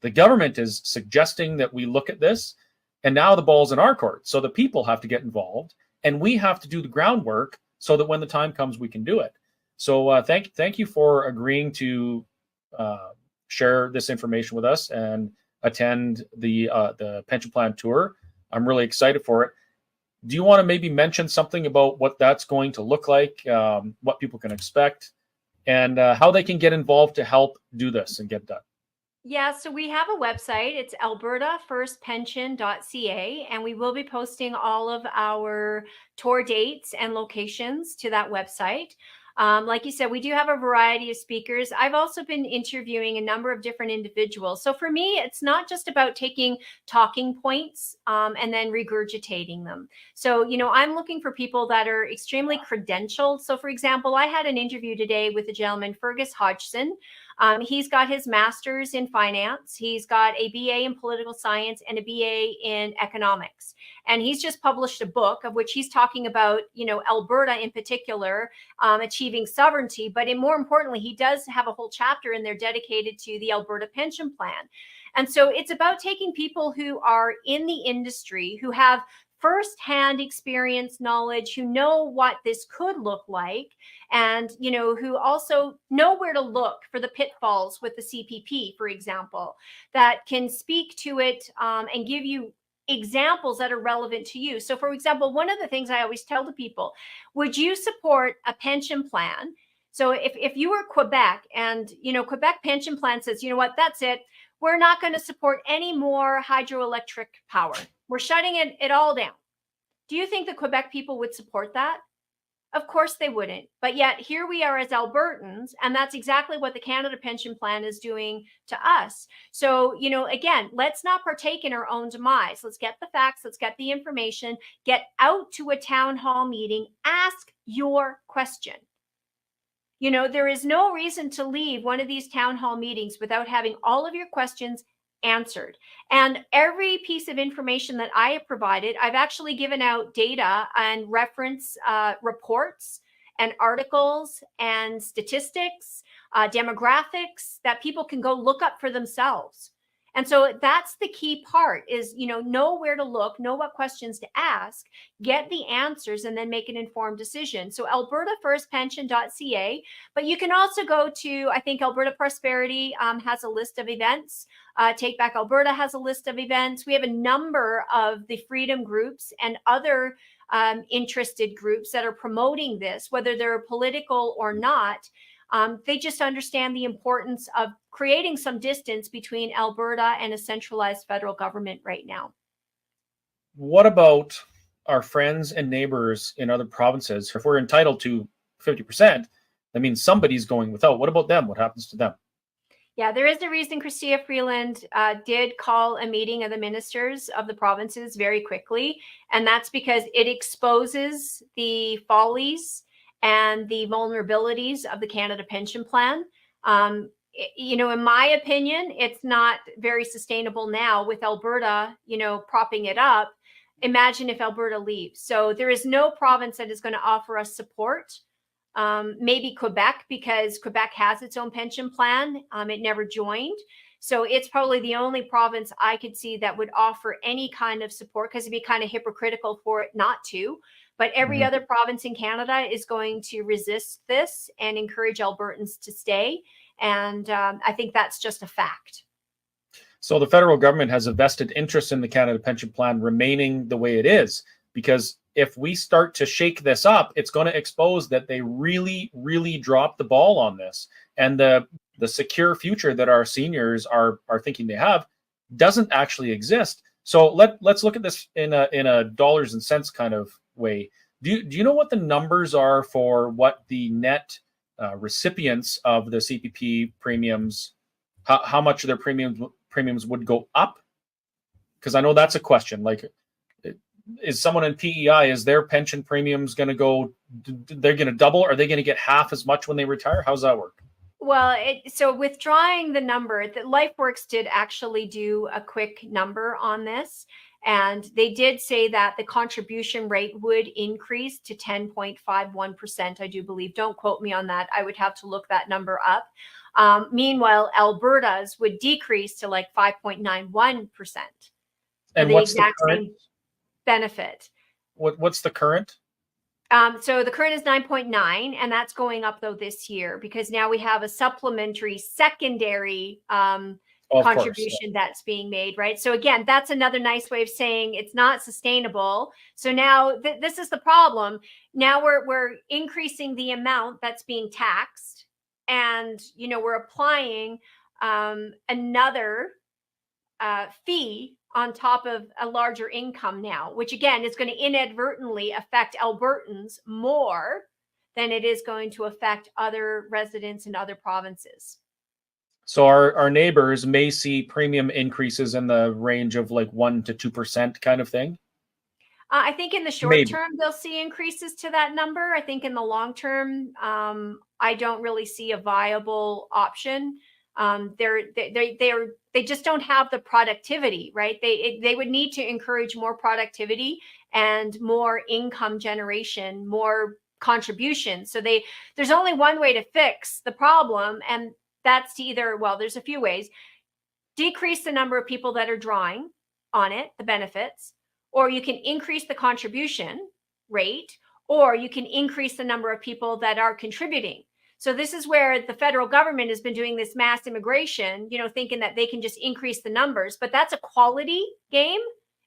A: The government is suggesting that we look at this, and now the ball's in our court. So the people have to get involved, and we have to do the groundwork so that when the time comes, we can do it. So thank you for agreeing to share this information with us and attend the pension plan tour. I'm really excited for it. Do you want to maybe mention something about what that's going to look like, what people can expect, and how they can get involved to help do this and get it done?
B: Yeah, so we have a website. It's albertafirstpension.ca, and we will be posting all of our tour dates and locations to that website. Like you said, we do have a variety of speakers. I've also been interviewing a number of different individuals. So for me, it's not just about taking talking points and then regurgitating them. So, I'm looking for people that are extremely credentialed. So for example, I had an interview today with a gentleman, Fergus Hodgson. He's got his master's in finance. He's got a BA in political science and a BA in economics. And he's just published a book of which he's talking about, Alberta in particular, achieving sovereignty. But more importantly, he does have a whole chapter in there dedicated to the Alberta pension plan. And so it's about taking people who are in the industry, who have firsthand experience, knowledge, who know what this could look like, and who also know where to look for the pitfalls with the CPP, for example, that can speak to it and give you examples that are relevant to you. So for example, one of the things I always tell to people, would you support a pension plan? So if you were Quebec and Quebec pension plan says, you know what, that's it, we're not going to support any more hydroelectric power, we're shutting it all down. Do you think the Quebec people would support that? Of course they wouldn't. But yet here we are as Albertans, and that's exactly what the Canada Pension Plan is doing to us. So, again, let's not partake in our own demise. Let's get the facts, let's get the information, get out to a town hall meeting, ask your question. There is no reason to leave one of these town hall meetings without having all of your questions answered. And every piece of information that I have provided, I've actually given out data and reference reports and articles and statistics, demographics that people can go look up for themselves. And so that's the key part is, know where to look, know what questions to ask, get the answers, and then make an informed decision. So albertafirstpension.ca, but you can also go to, I think Alberta Prosperity has a list of events. Take Back Alberta has a list of events. We have a number of the freedom groups and other interested groups that are promoting this, whether they're political or not. They just understand the importance of creating some distance between Alberta and a centralized federal government right now.
A: What about our friends and neighbors in other provinces? If we're entitled to 50%, that means somebody's going without. What about them? What happens to them?
B: Yeah, there is a reason Chrystia Freeland did call a meeting of the ministers of the provinces very quickly, and that's because it exposes the follies and the vulnerabilities of the Canada Pension Plan. In my opinion, it's not very sustainable now with Alberta, propping it up. Imagine if Alberta leaves. So there is no province that is going to offer us support. Maybe Quebec, because Quebec has its own pension plan. It never joined. So it's probably the only province I could see that would offer any kind of support, because it'd be kind of hypocritical for it not to. But every other province in Canada is going to resist this and encourage Albertans to stay. And I think that's just a fact.
A: So the federal government has a vested interest in the Canada Pension Plan remaining the way it is, because if we start to shake this up, it's going to expose that they really, really dropped the ball on this. And the secure future that our seniors are thinking they have doesn't actually exist. So let's look at this in a dollars and cents kind of way. Do you know what the numbers are for what the net recipients of the CPP premiums, how much of their premiums would go up? Because I know that's a question. Like, is someone in PEI, is their pension premiums going to go, they're going to double? Are they going to get half as much when they retire? How's that work?
B: Well, so withdrawing the number, that LifeWorks did actually do a quick number on this. And they did say that the contribution rate would increase to 10.51%, I do believe. Don't quote me on that. I would have to look that number up. Meanwhile, Alberta's would decrease to like 5.91%.
A: And what's the current
B: benefit?
A: What's the current?
B: So the current is 9.9, and that's going up though this year, because now we have a supplementary secondary contribution that's being made, right? So again, that's another nice way of saying it's not sustainable. So now this is the problem. Now we're increasing the amount that's being taxed, and we're applying another fee on top of a larger income now, which again is going to inadvertently affect Albertans more than it is going to affect other residents in other provinces.
A: So our neighbors may see premium increases in the range of like 1 to 2% kind of thing.
B: I think in the short term, they'll see increases to that number. I think in the long term, I don't really see a viable option. They just don't have the productivity, right? They would need to encourage more productivity and more income generation, more contribution. So there's only one way to fix the problem, and that's to either, well, there's a few ways: decrease the number of people that are drawing on it, the benefits, or you can increase the contribution rate, or you can increase the number of people that are contributing. So this is where the federal government has been doing this mass immigration, thinking that they can just increase the numbers, but that's a quality game.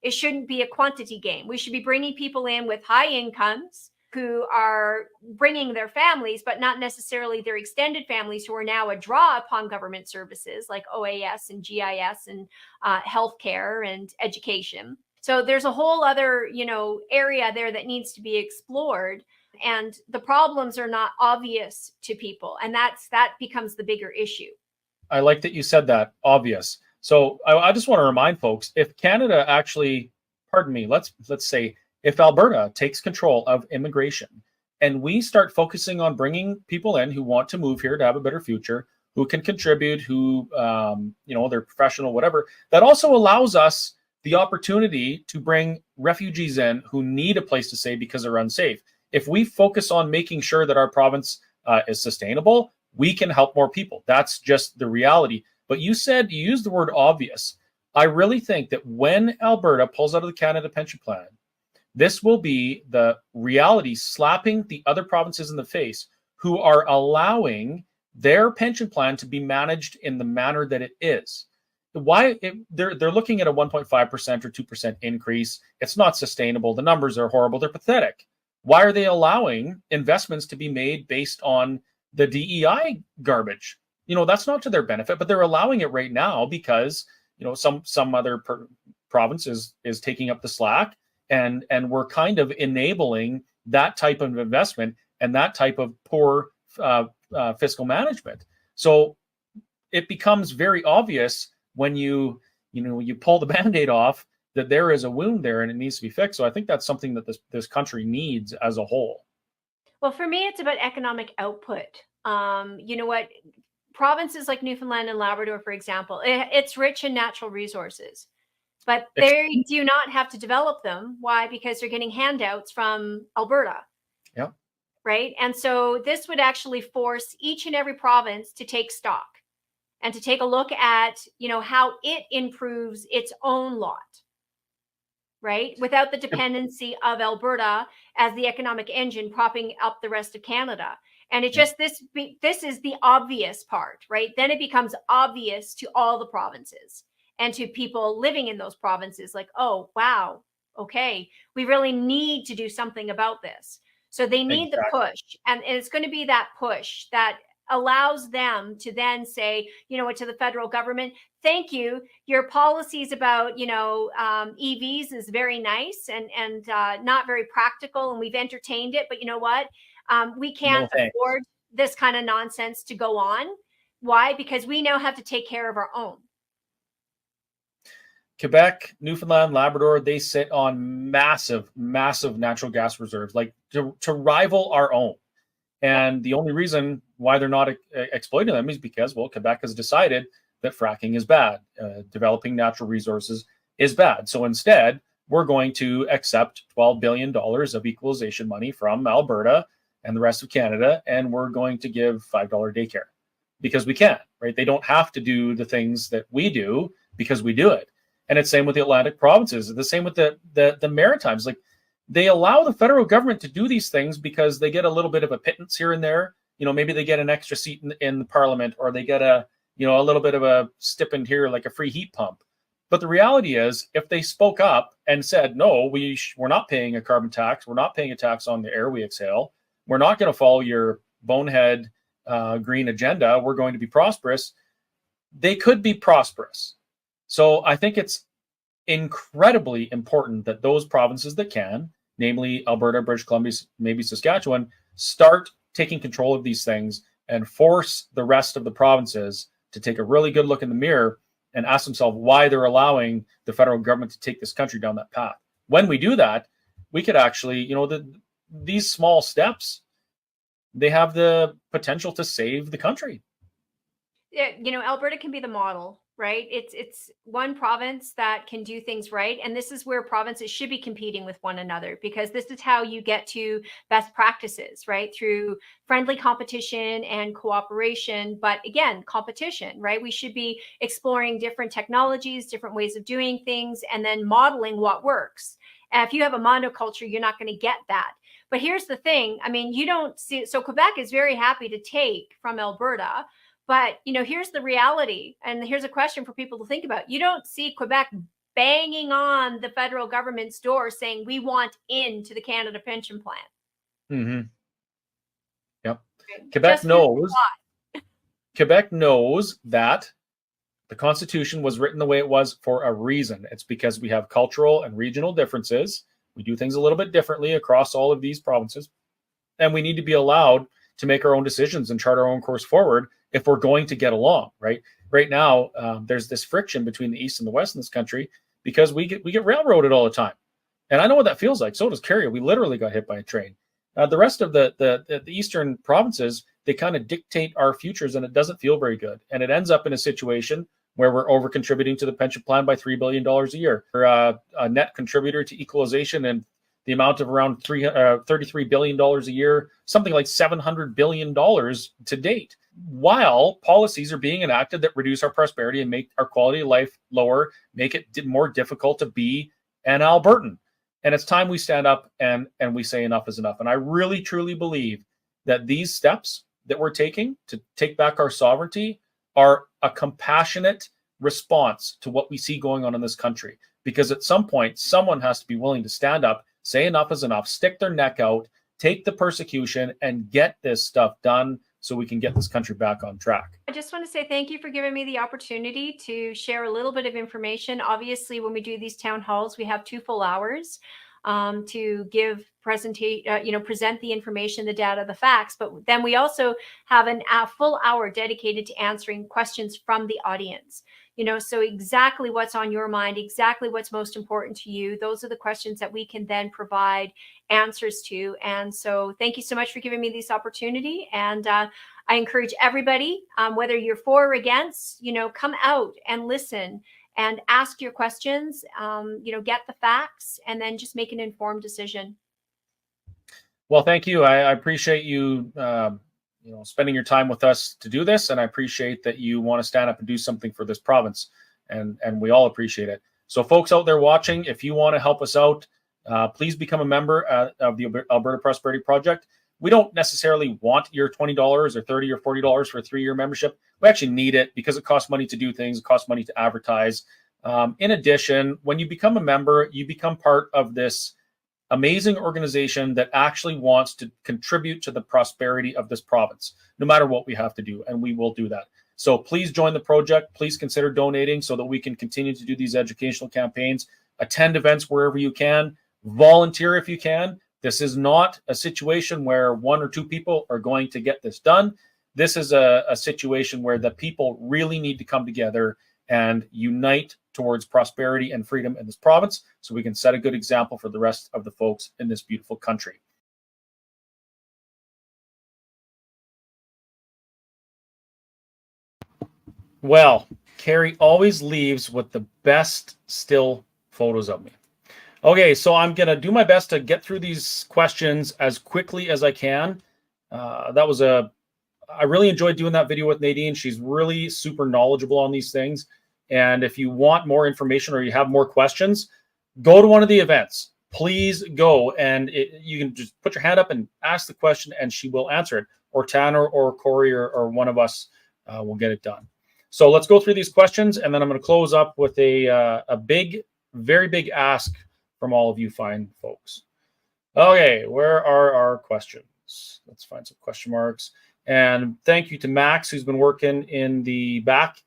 B: It shouldn't be a quantity game. We should be bringing people in with high incomes who are bringing their families, but not necessarily their extended families, who are now a draw upon government services like OAS and GIS and healthcare and education. So there's a whole other, area there that needs to be explored, and the problems are not obvious to people, and that becomes the bigger issue.
A: I like that you said that, obvious. So I just want to remind folks, if Canada actually, let's say, if Alberta takes control of immigration and we start focusing on bringing people in who want to move here to have a better future, who can contribute, who, they're professional, whatever, that also allows us the opportunity to bring refugees in who need a place to stay because they're unsafe. If we focus on making sure that our province is sustainable, we can help more people. That's just the reality. But you used the word obvious. I really think that when Alberta pulls out of the Canada Pension Plan, this will be the reality slapping the other provinces in the face who are allowing their pension plan to be managed in the manner that it is. They're looking at a 1.5% or 2% increase. It's not sustainable. The numbers are horrible. They're pathetic. Why are they allowing investments to be made based on the DEI garbage? That's not to their benefit, but they're allowing it right now because some other province is taking up the slack, and we're kind of enabling that type of investment and that type of poor fiscal management. So it becomes very obvious when you pull the Band-Aid off that there is a wound there and it needs to be fixed. So I think that's something that this country needs as a whole.
B: Well, for me, it's about economic output. What? Provinces like Newfoundland and Labrador, for example, it's rich in natural resources, but they do not have to develop them. Why? Because they're getting handouts from Alberta.
A: Yeah.
B: Right. And so this would actually force each and every province to take stock and to take a look at, how it improves its own lot. Right. Without the dependency of Alberta as the economic engine propping up the rest of Canada. And it just, this is the obvious part, right? Then it becomes obvious to all the provinces and to people living in those provinces, like, oh, wow, okay, we really need to do something about this. So they need the push. And it's going to be that push that allows them to then say, to the federal government, thank you. Your policies about, EVs is very nice and not very practical. And we've entertained it. But you know what? We can't afford this kind of nonsense to go on. Why? Because we now have to take care of our own.
A: Quebec, Newfoundland, Labrador, they sit on massive, massive natural gas reserves, like to rival our own. And the only reason why they're not exploiting them is because, well, Quebec has decided that fracking is bad. Developing natural resources is bad. So instead, we're going to accept $12 billion of equalization money from Alberta and the rest of Canada, and we're going to give $5 daycare because we can, right? They don't have to do the things that we do because we do it. And it's same with the Atlantic provinces. The same with the Maritimes. Like, they allow the federal government to do these things because they get a little bit of a pittance here and there. Maybe they get an extra seat in the parliament, or they get a little bit of a stipend here, like a free heat pump. But the reality is, if they spoke up and said, no, we're not paying a carbon tax, we're not paying a tax on the air we exhale, we're not going to follow your bonehead green agenda, we're going to be prosperous, they could be prosperous. So I think it's incredibly important that those provinces that can, namely Alberta, British Columbia, maybe Saskatchewan, start taking control of these things and force the rest of the provinces to take a really good look in the mirror and ask themselves why they're allowing the federal government to take this country down that path. When we do that, we could actually, these small steps, they have the potential to save the country.
B: Yeah, Alberta can be the model, right? It's one province that can do things right, and this is where provinces should be competing with one another, because this is how you get to best practices, right? Through friendly competition and cooperation, but again, competition, right? We should be exploring different technologies, different ways of doing things, and then modeling what works. And if you have a monoculture, you're not going to get that. But here's the thing. I mean, you don't see, so Quebec is very happy to take from Alberta. But, here's the reality. And here's a question for people to think about. You don't see Quebec banging on the federal government's door saying, we want into the Canada Pension Plan.
A: Mm-hmm. Yep.
B: Okay.
A: Quebec knows that the Constitution was written the way it was for a reason. It's because we have cultural and regional differences. We do things a little bit differently across all of these provinces. And we need to be allowed to make our own decisions and chart our own course forward if we're going to get along, right? Right now, there's this friction between the East and the West in this country because we get railroaded all the time. And I know what that feels like. So does Kerry. We literally got hit by a train. The rest of the Eastern provinces, they kind of dictate our futures, and it doesn't feel very good. And it ends up in a situation where we're over-contributing to the pension plan by $3 billion a year. We're a net contributor to equalization and the amount of around $33 billion a year, something like $700 billion to date, while policies are being enacted that reduce our prosperity and make our quality of life lower, make it more difficult to be an Albertan. And it's time we stand up and we say enough is enough. And I really, truly believe that these steps that we're taking to take back our sovereignty are a compassionate response to what we see going on in this country. Because at some point, someone has to be willing to stand up, say enough is enough, stick their neck out, take the persecution, and get this stuff done so we can get this country back on track.
B: I just want to say thank you for giving me the opportunity to share a little bit of information. Obviously, when we do these town halls, we have 2 full hours to present the information, the data, the facts. But then we also have a full hour dedicated to answering questions from the audience. So exactly what's on your mind, exactly what's most important to you. Those are the questions that we can then provide answers to. And so thank you so much for giving me this opportunity. And I encourage everybody, whether you're for or against, come out and listen and ask your questions, get the facts, and then just make an informed decision.
A: Well, thank you. I appreciate you, spending your time with us to do this. And I appreciate that you want to stand up and do something for this province. And we all appreciate it. So folks out there watching, if you want to help us out, please become a member of the Alberta Prosperity Project. We don't necessarily want your $20 or $30 or $40 for a 3-year membership. We actually need it because it costs money to do things. It costs money to advertise. In addition, when you become a member, you become part of this amazing organization that actually wants to contribute to the prosperity of this province, no matter what we have to do, and we will do that. So please join the project. Please consider donating so that we can continue to do these educational campaigns, attend events wherever you can, volunteer if you can. This is not a situation where 1 or 2 people are going to get this done. This is a situation where the people really need to come together and unite towards prosperity and freedom in this province so we can set a good example for the rest of the folks in this beautiful country. Well, Kerry always leaves with the best still photos of me. Okay, so I'm going to do my best to get through these questions as quickly as I can. I really enjoyed doing that video with Nadine. She's really super knowledgeable on these things. And if you want more information or you have more questions, go to one of the events. Please go, and you can just put your hand up and ask the question, and she will answer it. Or Tanner or Corey or one of us will get it done. So let's go through these questions, and then I'm going to close up with a very big ask from all of you fine folks. Okay, where are our questions? Let's find some question marks. And thank you to Max, who's been working in the back,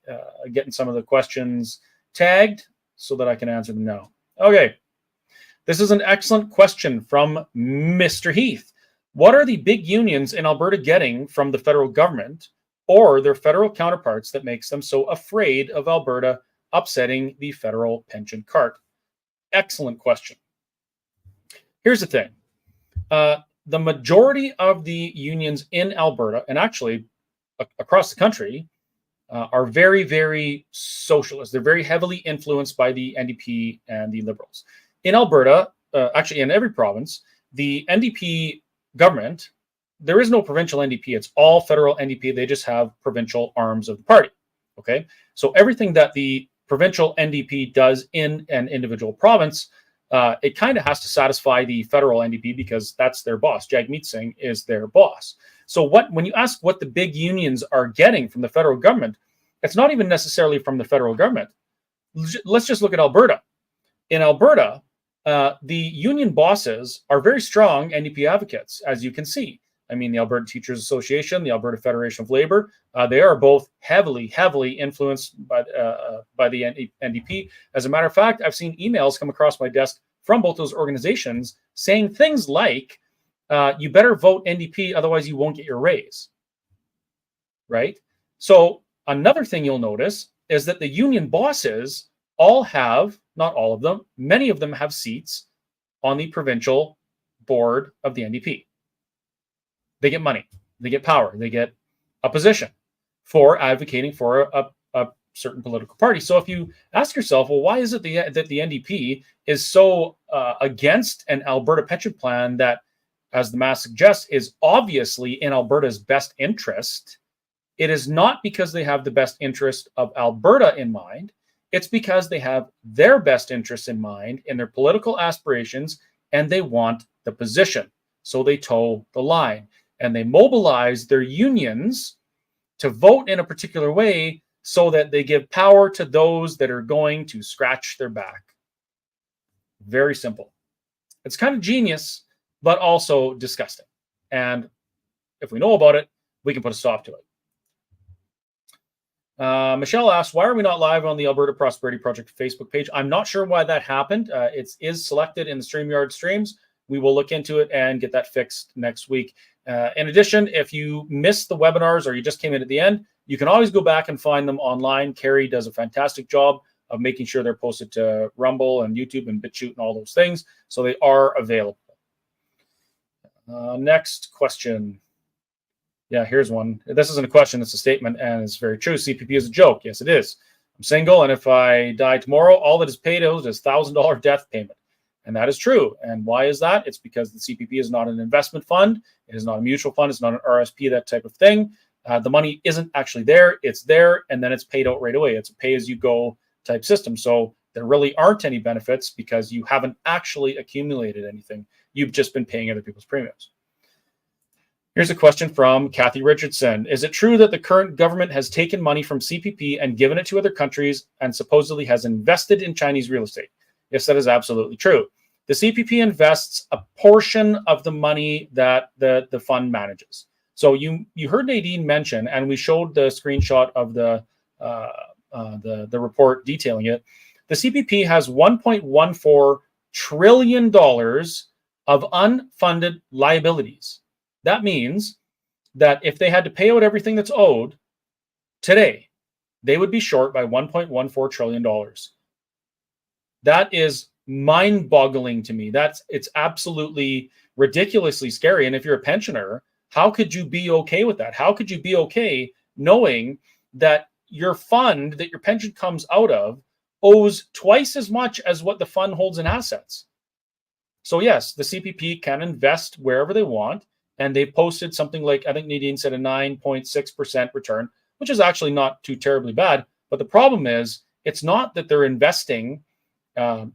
A: getting some of the questions tagged so that I can answer them now. Okay, this is an excellent question from Mr. Heath. What are the big unions in Alberta getting from the federal government or their federal counterparts that makes them so afraid of Alberta upsetting the federal pension cart? Excellent question. Here's the thing. The majority of the unions in Alberta, and actually across the country, are very, very socialist. They're very heavily influenced by the NDP and the Liberals. In Alberta, actually in every province, the NDP government, there is no provincial NDP. It's all federal NDP. They just have provincial arms of the party. Okay, so everything that the provincial NDP does in an individual province, it kind of has to satisfy the federal NDP because that's their boss. Jagmeet Singh is their boss. So when you ask what the big unions are getting from the federal government, it's not even necessarily from the federal government. Let's just look at Alberta. In Alberta, the union bosses are very strong NDP advocates, as you can see. I mean, the Alberta Teachers Association, the Alberta Federation of Labor, they are both heavily influenced by the NDP. As a matter of fact, I've seen emails come across my desk from both those organizations saying things like, you better vote NDP, otherwise you won't get your raise, right? So another thing you'll notice is that the union bosses all have, not all of them, many of them have seats on the provincial board of the NDP. They get money, they get power, they get a position for advocating for a certain political party. So if you ask yourself, well, why is it that the NDP is so against an Alberta pension plan that, as the math suggests, is obviously in Alberta's best interest? It is not because they have the best interest of Alberta in mind. It's because they have their best interests in mind in their political aspirations, and they want the position. So they toe the line, and they mobilize their unions to vote in a particular way so that they give power to those that are going to scratch their back. Very simple. It's kind of genius, but also disgusting. And if we know about it, we can put a stop to it. Michelle asks, why are we not live on the Alberta Prosperity Project Facebook page? I'm not sure why that happened. It is selected in the StreamYard streams. We will look into it and get that fixed next week. In addition, if you missed the webinars or you just came in at the end, you can always go back and find them online. Kerry does a fantastic job of making sure they're posted to Rumble and YouTube and BitChute and all those things. So they are available. Next question. Yeah, here's one. This isn't a question, it's a statement, and it's very true. CPP is a joke. Yes, it is. I'm single, and if I die tomorrow, all that is paid out is $1,000 death payment. And that is true. And why is that? It's because the CPP is not an investment fund. It is not a mutual fund. It's not an RSP, that type of thing. The money isn't actually there. It's there, and then it's paid out right away. It's a pay-as-you-go type system. So there really aren't any benefits because you haven't actually accumulated anything. You've just been paying other people's premiums. Here's a question from Kathy Richardson. Is it true that the current government has taken money from CPP and given it to other countries and supposedly has invested in Chinese real estate? Yes, that is absolutely true. The CPP invests a portion of the money that the fund manages. So you heard Nadine mention, and we showed the screenshot of the report detailing it. The CPP has $1.14 trillion of unfunded liabilities. That means that if they had to pay out everything that's owed today, they would be short by $1.14 trillion. That is mind-boggling to me. It's absolutely ridiculously scary. And if you're a pensioner, how could you be okay with that? How could you be okay knowing that your fund that your pension comes out of owes twice as much as what the fund holds in assets? So yes, the CPP can invest wherever they want. And they posted something like, I think Nadine said, a 9.6% return, which is actually not too terribly bad. But the problem is, it's not that they're investing, $100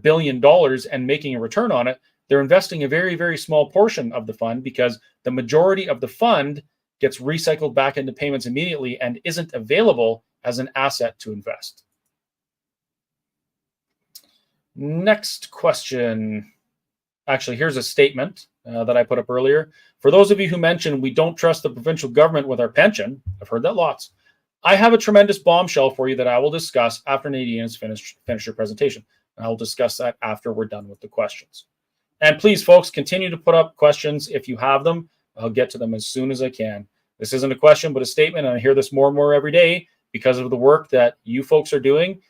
A: billion and making a return on it. They're investing a very, very small portion of the fund because the majority of the fund gets recycled back into payments immediately and isn't available as an asset to invest. Next question. Actually, here's a statement that I put up earlier. For those of you who mentioned we don't trust the provincial government with our pension, I've heard that lots. I have a tremendous bombshell for you that I will discuss after Nadine has finished her presentation. And I will discuss that after we're done with the questions. And please, folks, continue to put up questions if you have them. I'll get to them as soon as I can. This isn't a question, but a statement. And I hear this more and more every day because of the work that you folks are doing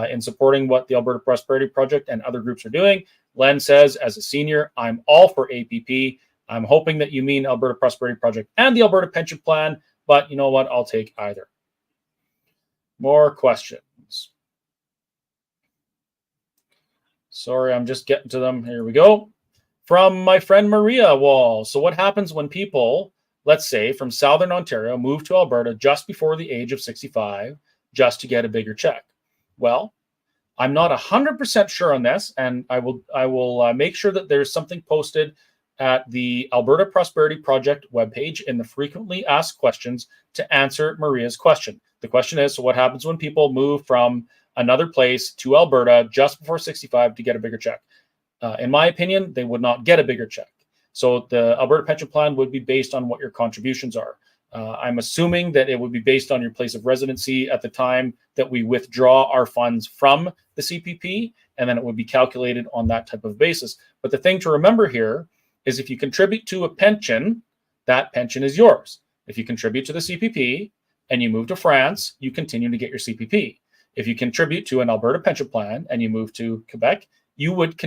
A: in supporting what the Alberta Prosperity Project and other groups are doing. Len says, as a senior, I'm all for APP. I'm hoping that you mean Alberta Prosperity Project and the Alberta Pension Plan, but you know what? I'll take either. More questions. Sorry, I'm just getting to them. Here we go. From my friend Maria Wall. So what happens when people, let's say from Southern Ontario, move to Alberta just before the age of 65 just to get a bigger check? Well, I'm not 100% sure on this, and I will make sure that there's something posted at the Alberta Prosperity Project webpage in the frequently asked questions to answer Maria's question. The question is, so what happens when people move from another place to Alberta just before 65 to get a bigger check? In my opinion, they would not get a bigger check. So the Alberta Pension Plan would be based on what your contributions are. I'm assuming that it would be based on your place of residency at the time that we withdraw our funds from the CPP, and then it would be calculated on that type of basis. But the thing to remember here is if you contribute to a pension, that pension is yours. If you contribute to the CPP and you move to France, you continue to get your CPP. If you contribute to an Alberta Pension Plan and you move to Quebec, you would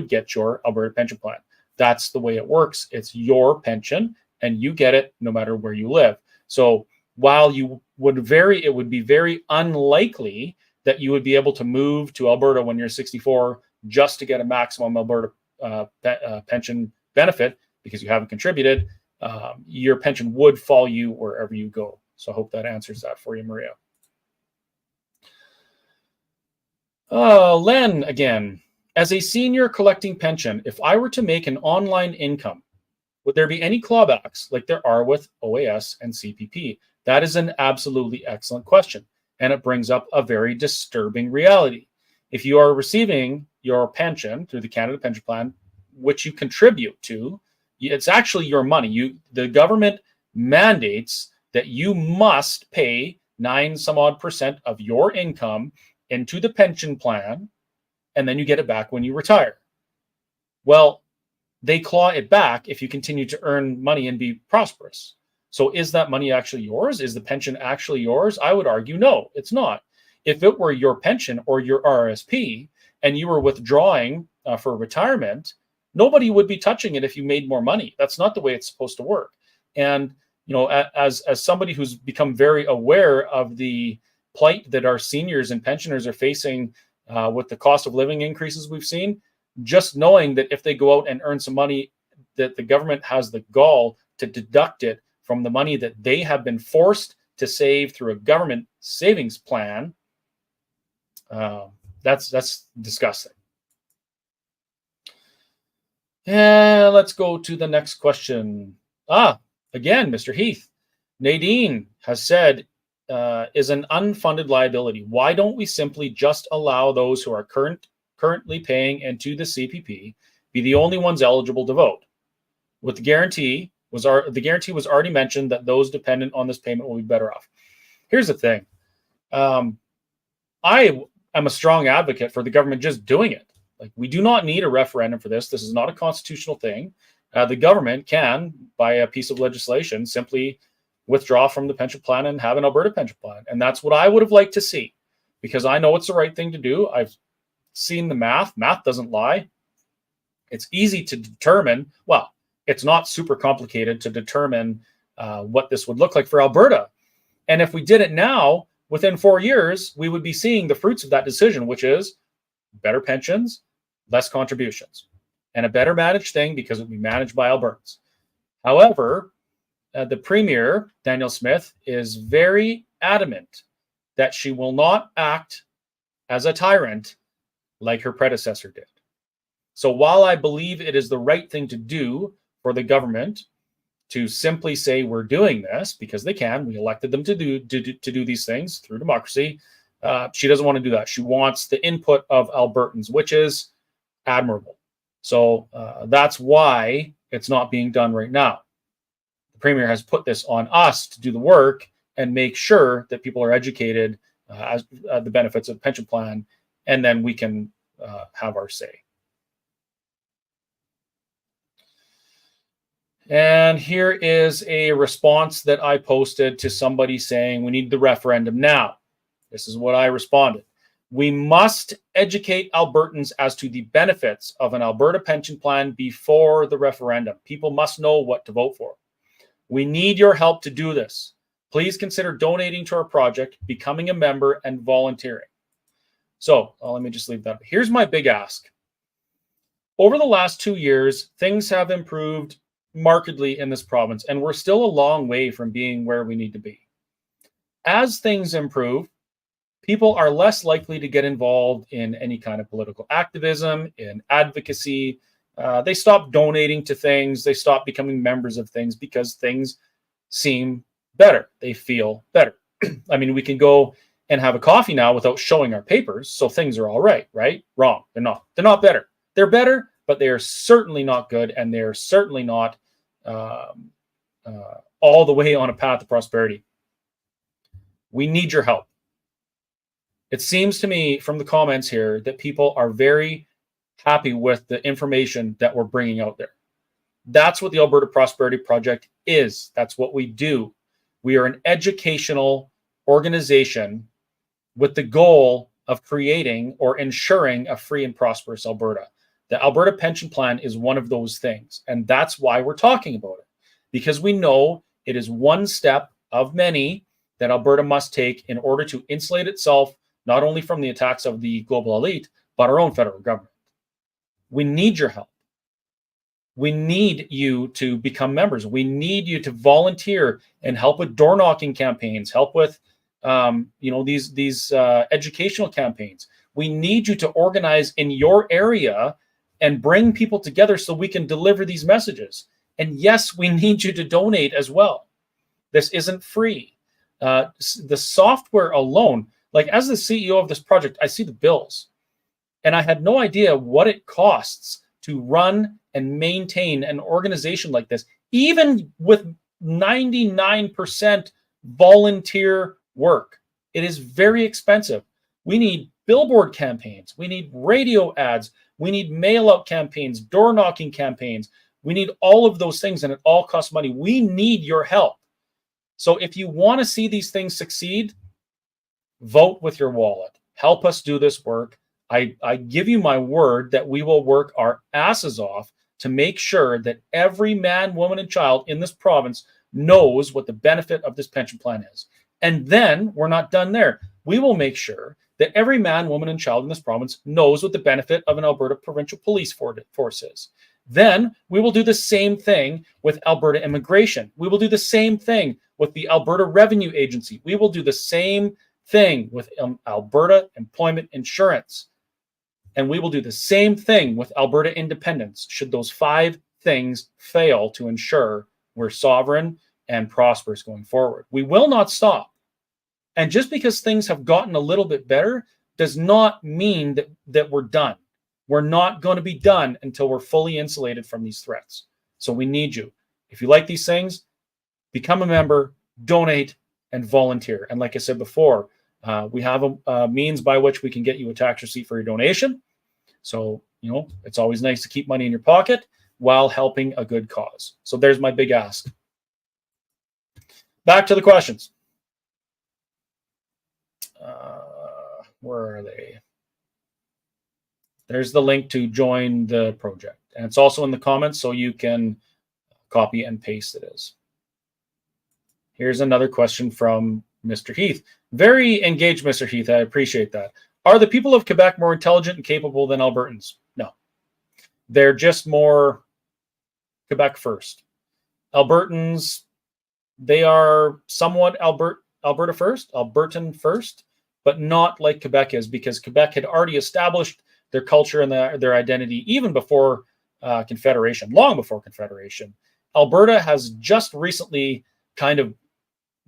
A: get your Alberta Pension Plan. That's the way it works. It's your pension, and you get it no matter where you live. So while it would be very unlikely that you would be able to move to Alberta when you're 64 just to get a maximum Alberta pension benefit because you haven't contributed, your pension would follow you wherever you go. So I hope that answers that for you, Maria. Len again. As a senior collecting pension, if I were to make an online income, would there be any clawbacks like there are with OAS and CPP? That is an absolutely excellent question, and it brings up a very disturbing reality. If you are receiving your pension through the Canada Pension Plan, which you contribute to, it's actually your money. The government mandates that you must pay 9% of your income into the pension plan, and then you get it back when you retire. Well, they claw it back if you continue to earn money and be prosperous. So is that money actually yours? Is the pension actually yours? I would argue no, it's not. If it were your pension or your RSP and you were withdrawing for retirement, nobody would be touching it if you made more money. That's not the way it's supposed to work. And as somebody who's become very aware of the plight that our seniors and pensioners are facing with the cost of living increases we've seen, just knowing that if they go out and earn some money, that the government has the gall to deduct it from the money that they have been forced to save through a government savings plan, that's disgusting. And let's go to the next question. Again, Mr. Heath. Nadine has said, is an unfunded liability. Why don't we simply just allow those who are currently paying into the CPP be the only ones eligible to vote? With the guarantee was already mentioned that those dependent on this payment will be better off. Here's the thing. I am a strong advocate for the government just doing it. Like, we do not need a referendum for this. This is not a constitutional thing. The government can, by a piece of legislation, simply withdraw from the pension plan and have an Alberta pension plan. And that's what I would have liked to see, because I know it's the right thing to do. I've seen the math. Math doesn't lie. It's easy to determine. Well, it's not super complicated to determine what this would look like for Alberta. And if we did it now, within 4 years, we would be seeing the fruits of that decision, which is better pensions, less contributions, and a better managed thing because it would be managed by Albertans. However, the Premier, Danielle Smith, is very adamant that she will not act as a tyrant like her predecessor did. So while I believe it is the right thing to do for the government to simply say we're doing this because they can, we elected them to do these things through democracy, she doesn't want to do that. She wants the input of Albertans, which is admirable. So that's why it's not being done right now. The Premier has put this on us to do the work and make sure that people are educated as the benefits of the pension plan, and then we can have our say. And here is a response that I posted to somebody saying we need the referendum now. This is what I responded. We must educate Albertans as to the benefits of an Alberta pension plan before the referendum. People must know what to vote for. We need your help to do this. Please consider donating to our project, becoming a member, and volunteering. So let me just leave that. Here's my big ask. Over the last 2 years, things have improved markedly in this province, and we're still a long way from being where we need to be. As things improve, people are less likely to get involved in any kind of political activism, in advocacy. They stop donating to things. They stop becoming members of things because things seem better. They feel better. I mean, we can go and have a coffee now without showing our papers, so things are all right, right? Wrong. They're not. They're not better. They're better, but they are certainly not good, and they're certainly not all the way on a path to prosperity. We need your help. It seems to me from the comments here that people are very happy with the information that we're bringing out there. That's what the Alberta Prosperity Project is. That's what we do. We are an educational organization with the goal of creating or ensuring a free and prosperous Alberta. The Alberta Pension Plan is one of those things, and that's why we're talking about it, because we know it is one step of many that Alberta must take in order to insulate itself not only from the attacks of the global elite, but our own federal government. We need your help. We need you to become members. We need you to volunteer and help with door knocking campaigns, help with these educational campaigns. We need you to organize in your area and bring people together so we can deliver these messages. And yes, we need you to donate as well. This isn't free. The software alone, like as the CEO of this project, I see the bills, and I had no idea what it costs to run and maintain an organization like this, even with 99% volunteer work. It is very expensive. We need billboard campaigns. We need radio ads. We need mail-out campaigns, door-knocking campaigns. We need all of those things, and it all costs money. We need your help. So if you want to see these things succeed, vote with your wallet. Help us do this work. I give you my word that we will work our asses off to make sure that every man, woman, and child in this province knows what the benefit of this pension plan is. And then we're not done there. We will make sure that every man, woman, and child in this province knows what the benefit of an Alberta Provincial Police Force is. Then we will do the same thing with Alberta Immigration. We will do the same thing with the Alberta Revenue Agency. We will do the same thing with Alberta Employment Insurance. And we will do the same thing with Alberta Independence, should those 5 things fail to ensure we're sovereign and prosperous going forward. We will not stop. And just because things have gotten a little bit better does not mean that we're done. We're not going to be done until we're fully insulated from these threats. So we need you. If you like these things, become a member, donate, and volunteer. And like I said before, we have a means by which we can get you a tax receipt for your donation. So, it's always nice to keep money in your pocket while helping a good cause. So there's my big ask. Back to the questions. Where are they? There's the link to join the project. And it's also in the comments, so you can copy and paste it. Here's another question from Mr. Heath. Very engaged, Mr. Heath. I appreciate that. Are the people of Quebec more intelligent and capable than Albertans? No. They're just more Quebec first. Albertans, they are somewhat Alberta first, Albertan first, but not like Quebec is, because Quebec had already established their culture and their identity even before Confederation, long before Confederation. Alberta has just recently kind of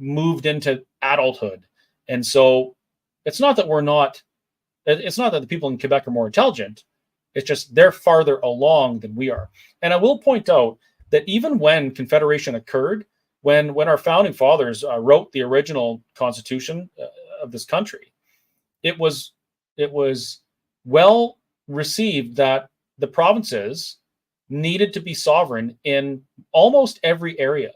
A: moved into adulthood. And so it's not that the people in Quebec are more intelligent. It's just they're farther along than we are. And I will point out that even when Confederation occurred, when our founding fathers wrote the original constitution of this country, it was well received that the provinces needed to be sovereign in almost every area,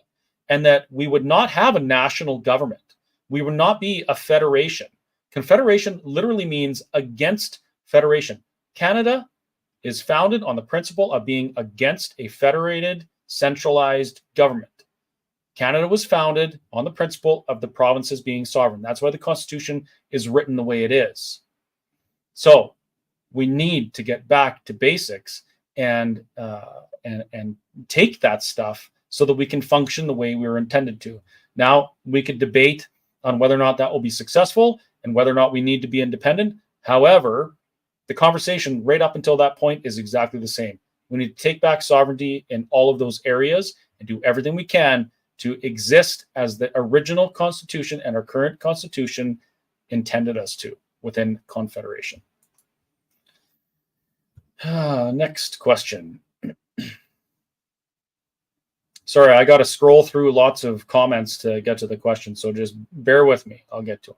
A: and that we would not have a national government. We would not be a federation. Confederation literally means against federation. Canada is founded on the principle of being against a federated, centralized government. Canada was founded on the principle of the provinces being sovereign. That's why the Constitution is written the way it is. So we need to get back to basics and take that stuff so that we can function the way we were intended to. Now, we could debate on whether or not that will be successful and whether or not we need to be independent. However, the conversation right up until that point is exactly the same. We need to take back sovereignty in all of those areas and do everything we can to exist as the original Constitution and our current Constitution intended us to within Confederation. Next question. Sorry, I got to scroll through lots of comments to get to the question, so just bear with me. I'll get to them.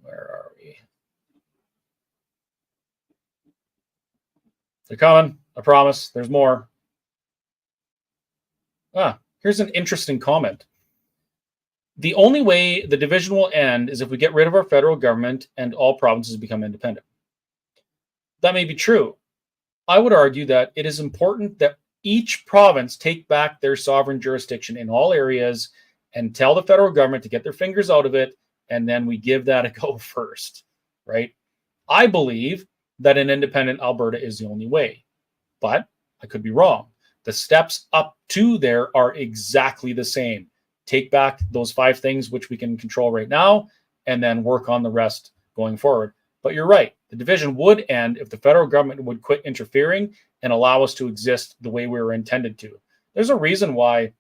A: Where are we? They're coming. I promise. There's more. Here's an interesting comment. The only way the division will end is if we get rid of our federal government and all provinces become independent. That may be true. I would argue that it is important that each province take back their sovereign jurisdiction in all areas and tell the federal government to get their fingers out of it, and then we give that a go first, right? I believe that an independent Alberta is the only way, but I could be wrong. The steps up to there are exactly the same. Take back those 5 things which we can control right now, and then work on the rest going forward. But you're right. The division would end if the federal government would quit interfering and allow us to exist the way we were intended to. There's a reason why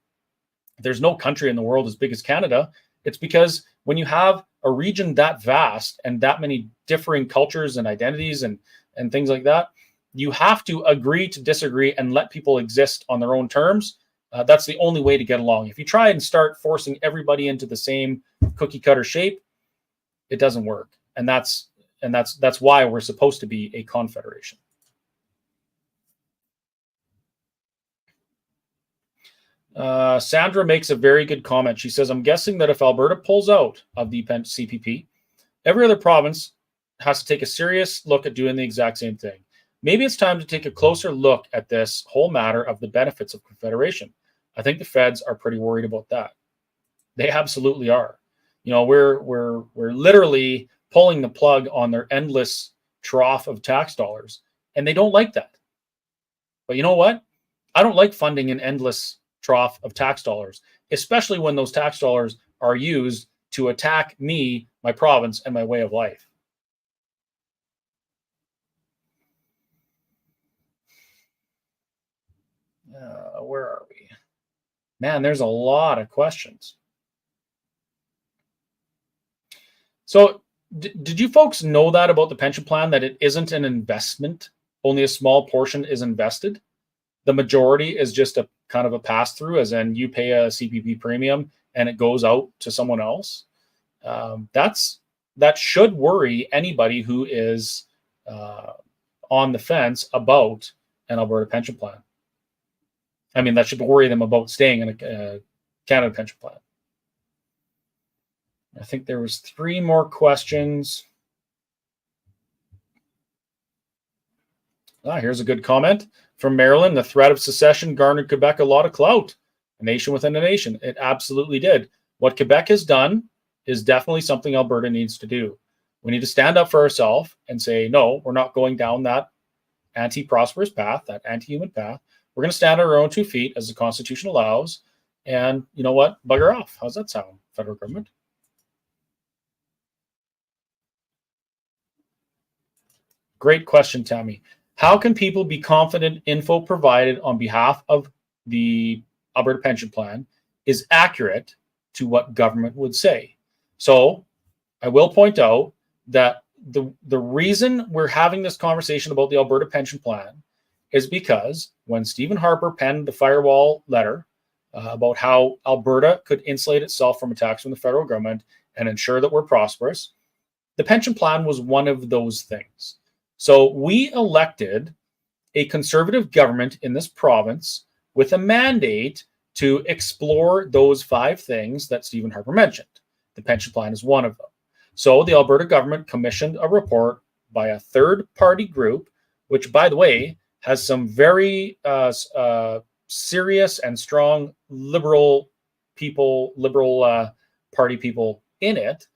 A: there's no country in the world as big as Canada. It's because when you have a region that vast and that many differing cultures and identities and things like that, you have to agree to disagree and let people exist on their own terms. That's the only way to get along. If you try and start forcing everybody into the same cookie cutter shape, it doesn't work. And that's why we're supposed to be a confederation. Sandra makes a very good comment. She says, I'm guessing that if Alberta pulls out of the CPP, every other province has to take a serious look at doing the exact same thing. Maybe it's time to take a closer look at this whole matter of the benefits of confederation. I think the feds are pretty worried about that. They absolutely are. You know, we're literally pulling the plug on their endless trough of tax dollars, and they don't like that. But you know what? I don't like funding an endless trough of tax dollars, especially when those tax dollars are used to attack me, my province, and my way of life. Where are we? Man, there's a lot of questions. So did you folks know that about the pension plan, that it isn't an investment? Only a small portion is invested. The majority is just a kind of a pass-through, as in you pay a CPP premium and it goes out to someone else. That should worry anybody who is on the fence about an Alberta pension plan. I mean, that should worry them about staying in a Canada pension plan. I think there was 3 more questions. Here's a good comment from Marilyn. The threat of secession garnered Quebec a lot of clout. A nation within a nation. It absolutely did. What Quebec has done is definitely something Alberta needs to do. We need to stand up for ourselves and say, no, we're not going down that anti-prosperous path, that anti-human path. We're going to stand on our own 2 feet as the Constitution allows. And you know what? Bugger off. How's that sound, federal government? Great question, Tammy. How can people be confident info provided on behalf of the Alberta pension plan is accurate to what government would say? So I will point out that the reason we're having this conversation about the Alberta pension plan is because when Stephen Harper penned the firewall letter about how Alberta could insulate itself from attacks from the federal government and ensure that we're prosperous, the pension plan was one of those things. So we elected a Conservative government in this province with a mandate to explore those 5 things that Stephen Harper mentioned. The pension plan is one of them. So the Alberta government commissioned a report by a third-party group, which, by the way, has some very serious and strong liberal party people in it.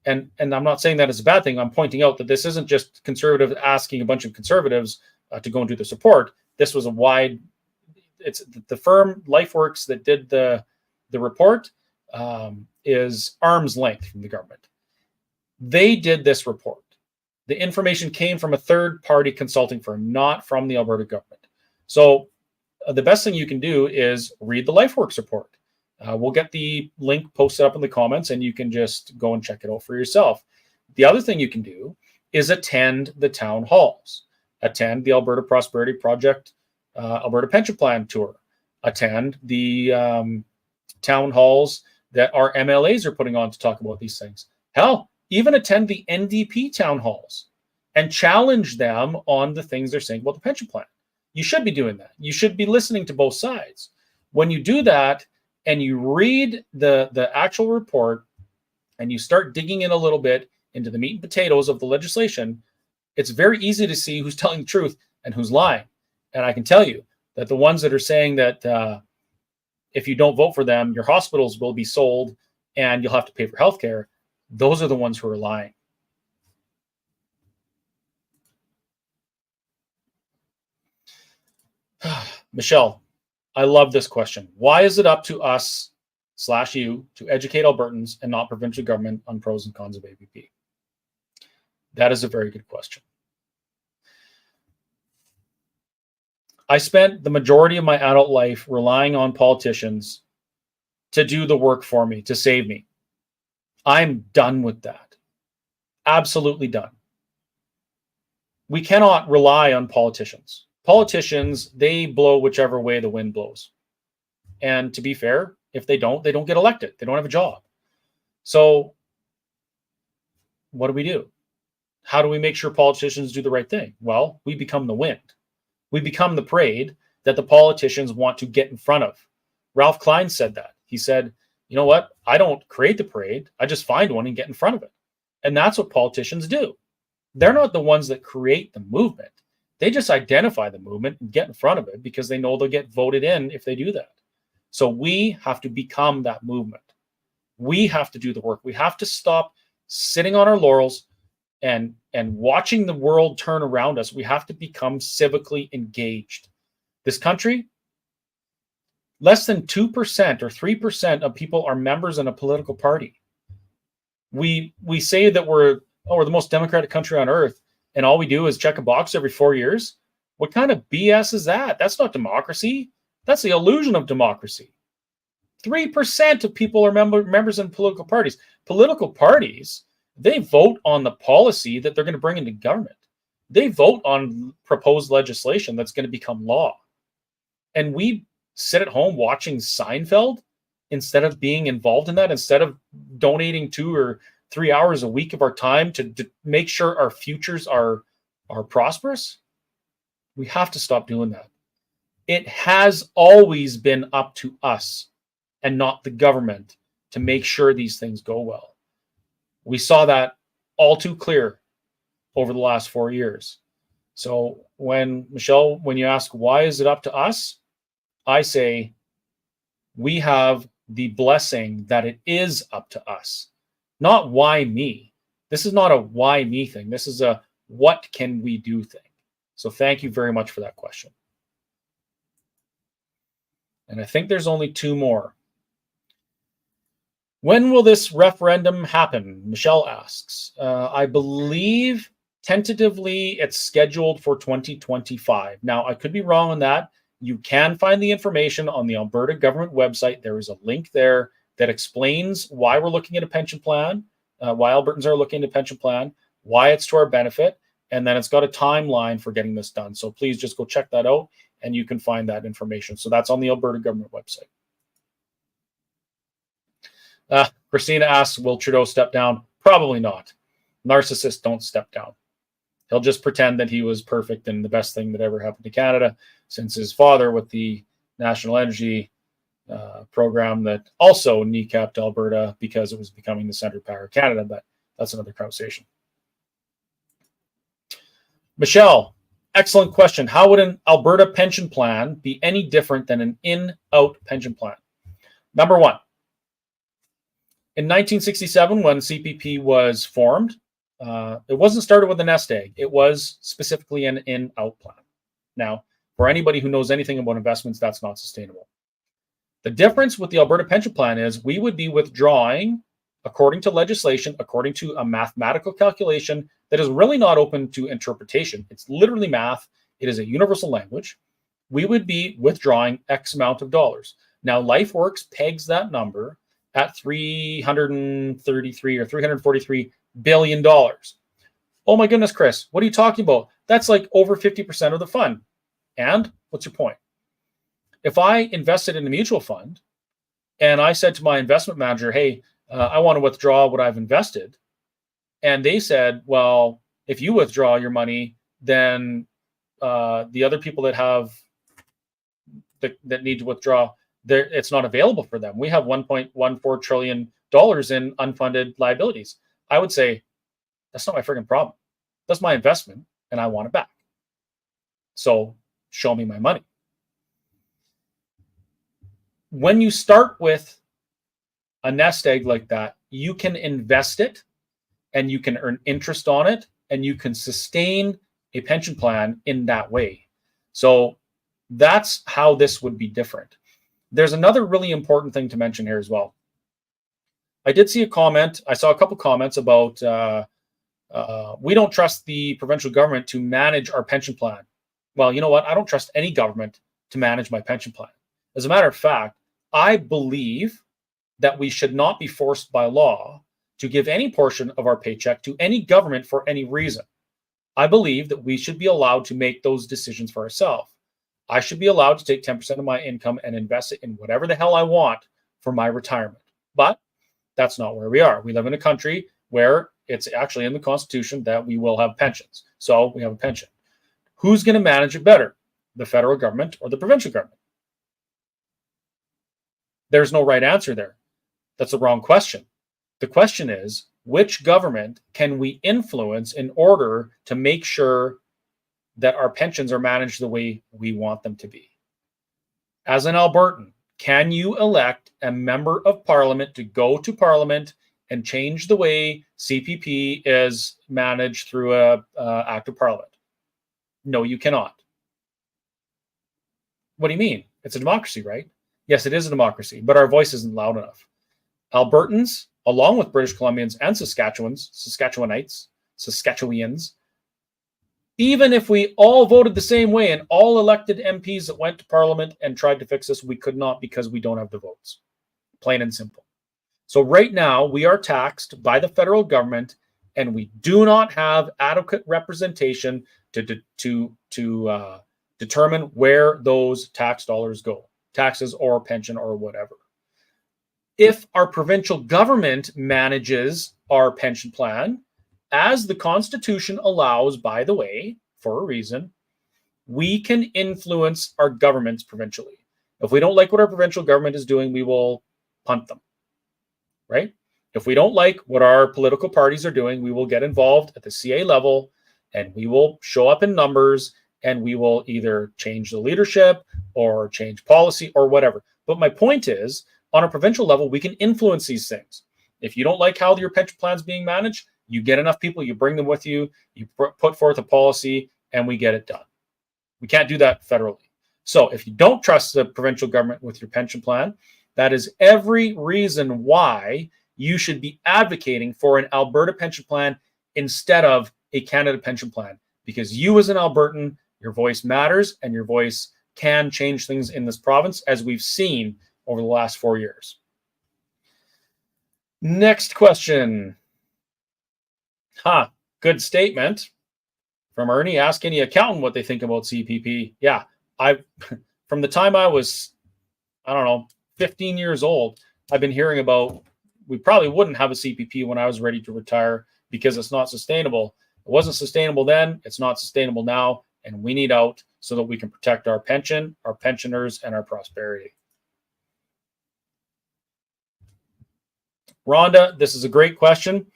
A: And I'm not saying that is a bad thing. I'm pointing out that this isn't just conservative asking a bunch of conservatives to go and do this report. This was a wide. It's the firm LifeWorks that did the report is arm's length from the government. They did this report. The information came from a third-party consulting firm, not from the Alberta government. So the best thing you can do is read the LifeWorks report. We'll get the link posted up in the comments, and you can just go and check it out for yourself. The other thing you can do is attend the town halls. Attend the Alberta Prosperity Project, Alberta Pension Plan Tour. Attend the town halls that our MLAs are putting on to talk about these things. Hell, even attend the NDP town halls and challenge them on the things they're saying about the pension plan. You should be doing that. You should be listening to both sides. When you do that and you read the actual report and you start digging in a little bit into the meat and potatoes of the legislation, it's very easy to see who's telling the truth and who's lying. And I can tell you that the ones that are saying that if you don't vote for them, your hospitals will be sold and you'll have to pay for healthcare, those are the ones who are lying. Michelle, I love this question. Why is it up to us/you to educate Albertans and not provincial government on pros and cons of APP? That is a very good question. I spent the majority of my adult life relying on politicians to do the work for me, to save me. I'm done with that. Absolutely done. We cannot rely on politicians. Politicians, they blow whichever way the wind blows. And to be fair, if they don't get elected. They don't have a job. So what do? How do we make sure politicians do the right thing? Well, we become the wind. We become the parade that the politicians want to get in front of. Ralph Klein said that. He said, you know what? I don't create the parade. I just find one and get in front of it. And that's what politicians do. They're not the ones that create the movement. They just identify the movement and get in front of it because they know they'll get voted in if they do that. So we have to become that movement. We have to do the work. We have to stop sitting on our laurels and watching the world turn around us. We have to become civically engaged. This country, less than 2% or 3% of people are members in a political party. We say that we're the most democratic country on earth, and all we do is check a box every 4 years. What kind of BS is that? That's not democracy. That's the illusion of democracy. 3% of people are members in political parties. Political parties, they vote on the policy that they're going to bring into government. They vote on proposed legislation that's going to become law. And we sit at home watching Seinfeld instead of being involved in that, instead of donating 2 or 3 hours a week of our time to make sure our futures are prosperous. We have to stop doing that. It has always been up to us and not the government to make sure these things go well. We saw that all too clear over the last 4 years. So when you ask why is it up to us, I say we have the blessing that it is up to us. Not why me. This is not a why me thing. This is a what can we do thing. So thank you very much for that question. And I think there's only 2 more. When will this referendum happen? Michelle asks. I believe tentatively it's scheduled for 2025. Now, I could be wrong on that. You can find the information on the Alberta government website. There is a link there that explains why we're looking at a pension plan, why Albertans are looking at a pension plan, why it's to our benefit, and then it's got a timeline for getting this done. So please just go check that out, and you can find that information. So that's on the Alberta government website. Christina asks, will Trudeau step down? Probably not. Narcissists don't step down. He'll just pretend that he was perfect and the best thing that ever happened to Canada, since his father with the National Energy program that also kneecapped Alberta because it was becoming the center of power of Canada. But that's another conversation. Michelle, excellent question. How would an Alberta pension plan be any different than an in-out pension plan? Number one, in 1967, when CPP was formed, it wasn't started with a nest egg. It was specifically an in-out plan. Now, for anybody who knows anything about investments, that's not sustainable. The difference with the Alberta pension plan is we would be withdrawing, according to legislation, according to a mathematical calculation that is really not open to interpretation. It's literally math. It is a universal language. We would be withdrawing X amount of dollars. Now, LifeWorks pegs that number at $333 or $343 billion. Oh my goodness, Chris, what are you talking about? That's like over 50% of the fund. And what's your point? If I invested in a mutual fund and I said to my investment manager, hey, I want to withdraw what I've invested, and they said, well, if you withdraw your money, then the other people that have that need to withdraw, it's not available for them. We have $1.14 trillion in unfunded liabilities. I would say, that's not my freaking problem. That's my investment, and I want it back. So show me my money. When you start with a nest egg like that, you can invest it and you can earn interest on it and you can sustain a pension plan in that way. So that's how this would be different. There's another really important thing to mention here as well. I did see a comment. I saw a couple comments about we don't trust the provincial government to manage our pension plan. Well, you know what? I don't trust any government to manage my pension plan. As a matter of fact, I believe that we should not be forced by law to give any portion of our paycheck to any government for any reason. I believe that we should be allowed to make those decisions for ourselves. I should be allowed to take 10% of my income and invest it in whatever the hell I want for my retirement. But that's not where we are. We live in a country where it's actually in the Constitution that we will have pensions. So we have a pension. Who's going to manage it better? The federal government or the provincial government? There's no right answer there. That's the wrong question. The question is, which government can we influence in order to make sure that our pensions are managed the way we want them to be? As an Albertan, can you elect a member of parliament to go to parliament and change the way CPP is managed through an act of parliament? No, you cannot. What do you mean? It's a democracy, right? Yes, it is a democracy, but our voice isn't loud enough. Albertans, along with British Columbians and Saskatchewanites, even if we all voted the same way and all elected MPs that went to Parliament and tried to fix this, we could not because we don't have the votes. Plain and simple. So right now, we are taxed by the federal government, and we do not have adequate representation to determine where those tax dollars go, taxes or pension or whatever. If our provincial government manages our pension plan, as the Constitution allows, by the way, for a reason, we can influence our governments provincially. If we don't like what our provincial government is doing, we will punt them, right? If we don't like what our political parties are doing, we will get involved at the CA level and we will show up in numbers and we will either change the leadership or change policy or whatever. But my point is, on a provincial level, we can influence these things. If you don't like how your pension plan is being managed, you get enough people, you bring them with you, you put forth a policy, and we get it done. We can't do that federally. So if you don't trust the provincial government with your pension plan, that is every reason why you should be advocating for an Alberta pension plan instead of a Canada pension plan. Because you as an Albertan, your voice matters, and your voice can change things in this province, as we've seen over the last 4 years. Next question. Good statement from Ernie. Ask any accountant what they think about CPP. Yeah, from the time I was, 15 years old, I've been hearing about we probably wouldn't have a CPP when I was ready to retire because it's not sustainable. wasn't sustainable then, it's not sustainable now, and we need out so that we can protect our pension, our pensioners, and our prosperity. Rhonda, this is a great question.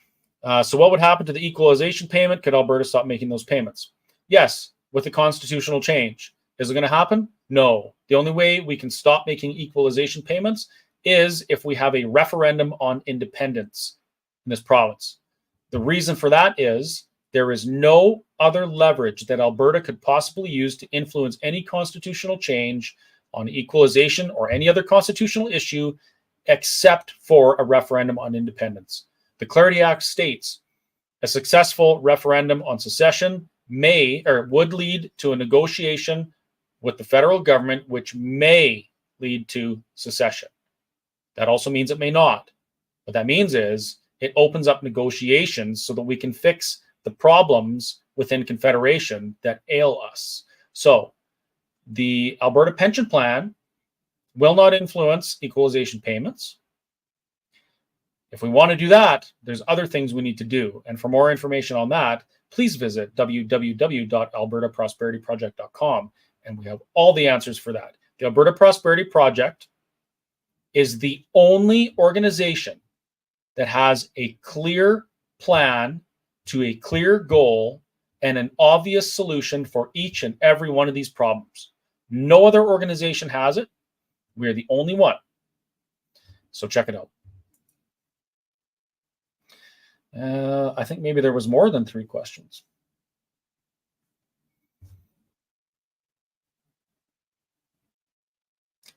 A: So what would happen to the equalization payment? Could Alberta stop making those payments? Yes, with the constitutional change. Is it going to happen? No. The only way we can stop making equalization payments is if we have a referendum on independence in this province. The reason for that is there is no other leverage that Alberta could possibly use to influence any constitutional change on equalization or any other constitutional issue except for a referendum on independence. The Clarity Act states a successful referendum on secession would lead to a negotiation with the federal government, which may lead to secession. That also means it may not. What that means is it opens up negotiations so that we can fix the problems within Confederation that ail us. So the Alberta pension plan will not influence equalization payments. If we want to do that, there's other things we need to do. And for more information on that, please visit www.albertaprosperityproject.com, and we have all the answers for that. The Alberta Prosperity Project is the only organization that has a clear plan to a clear goal and an obvious solution for each and every one of these problems. No other organization has it. We're the only one. So check it out. I think maybe there was more than 3 questions.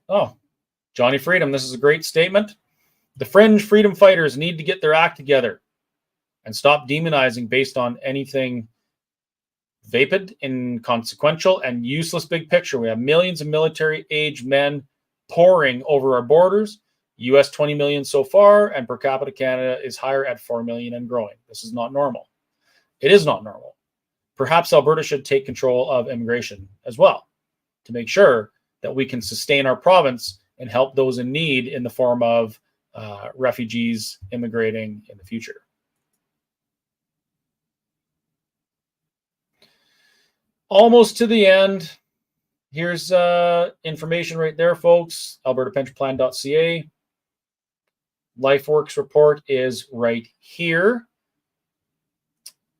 A: Oh, Johnny Freedom, this is a great statement. The fringe freedom fighters need to get their act together and stop demonizing based on anything vapid, inconsequential, and useless big picture. We have millions of military-age men pouring over our borders. US 20 million so far, and per capita Canada is higher at 4 million and growing. This is not normal. It is not normal. Perhaps Alberta should take control of immigration as well to make sure that we can sustain our province and help those in need in the form of refugees immigrating in the future. Almost to the end. Here's information right there, folks. AlbertaPensionPlan.ca. LifeWorks report is right here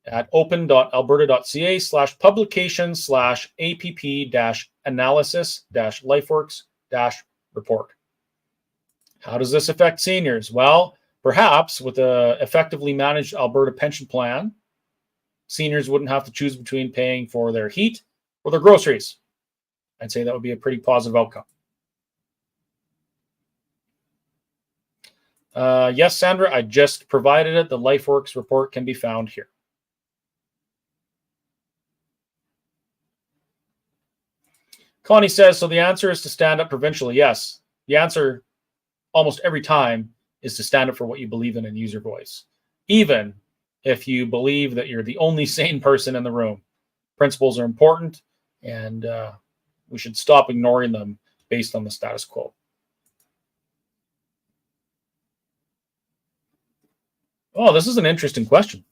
A: at open.alberta.ca/publication/app-analysis-lifeworks-report. How does this affect seniors? Well, perhaps with a effectively managed Alberta pension plan, seniors wouldn't have to choose between paying for their heat or their groceries. I'd say that would be a pretty positive outcome. Yes, Sandra, I just provided it. The LifeWorks report can be found here. Connie says, so the answer is to stand up provincially. Yes, the answer almost every time is to stand up for what you believe in and use your voice, even if you believe that you're the only sane person in the room. Principles are important, and we should stop ignoring them based on the status quo. Oh, this is an interesting question.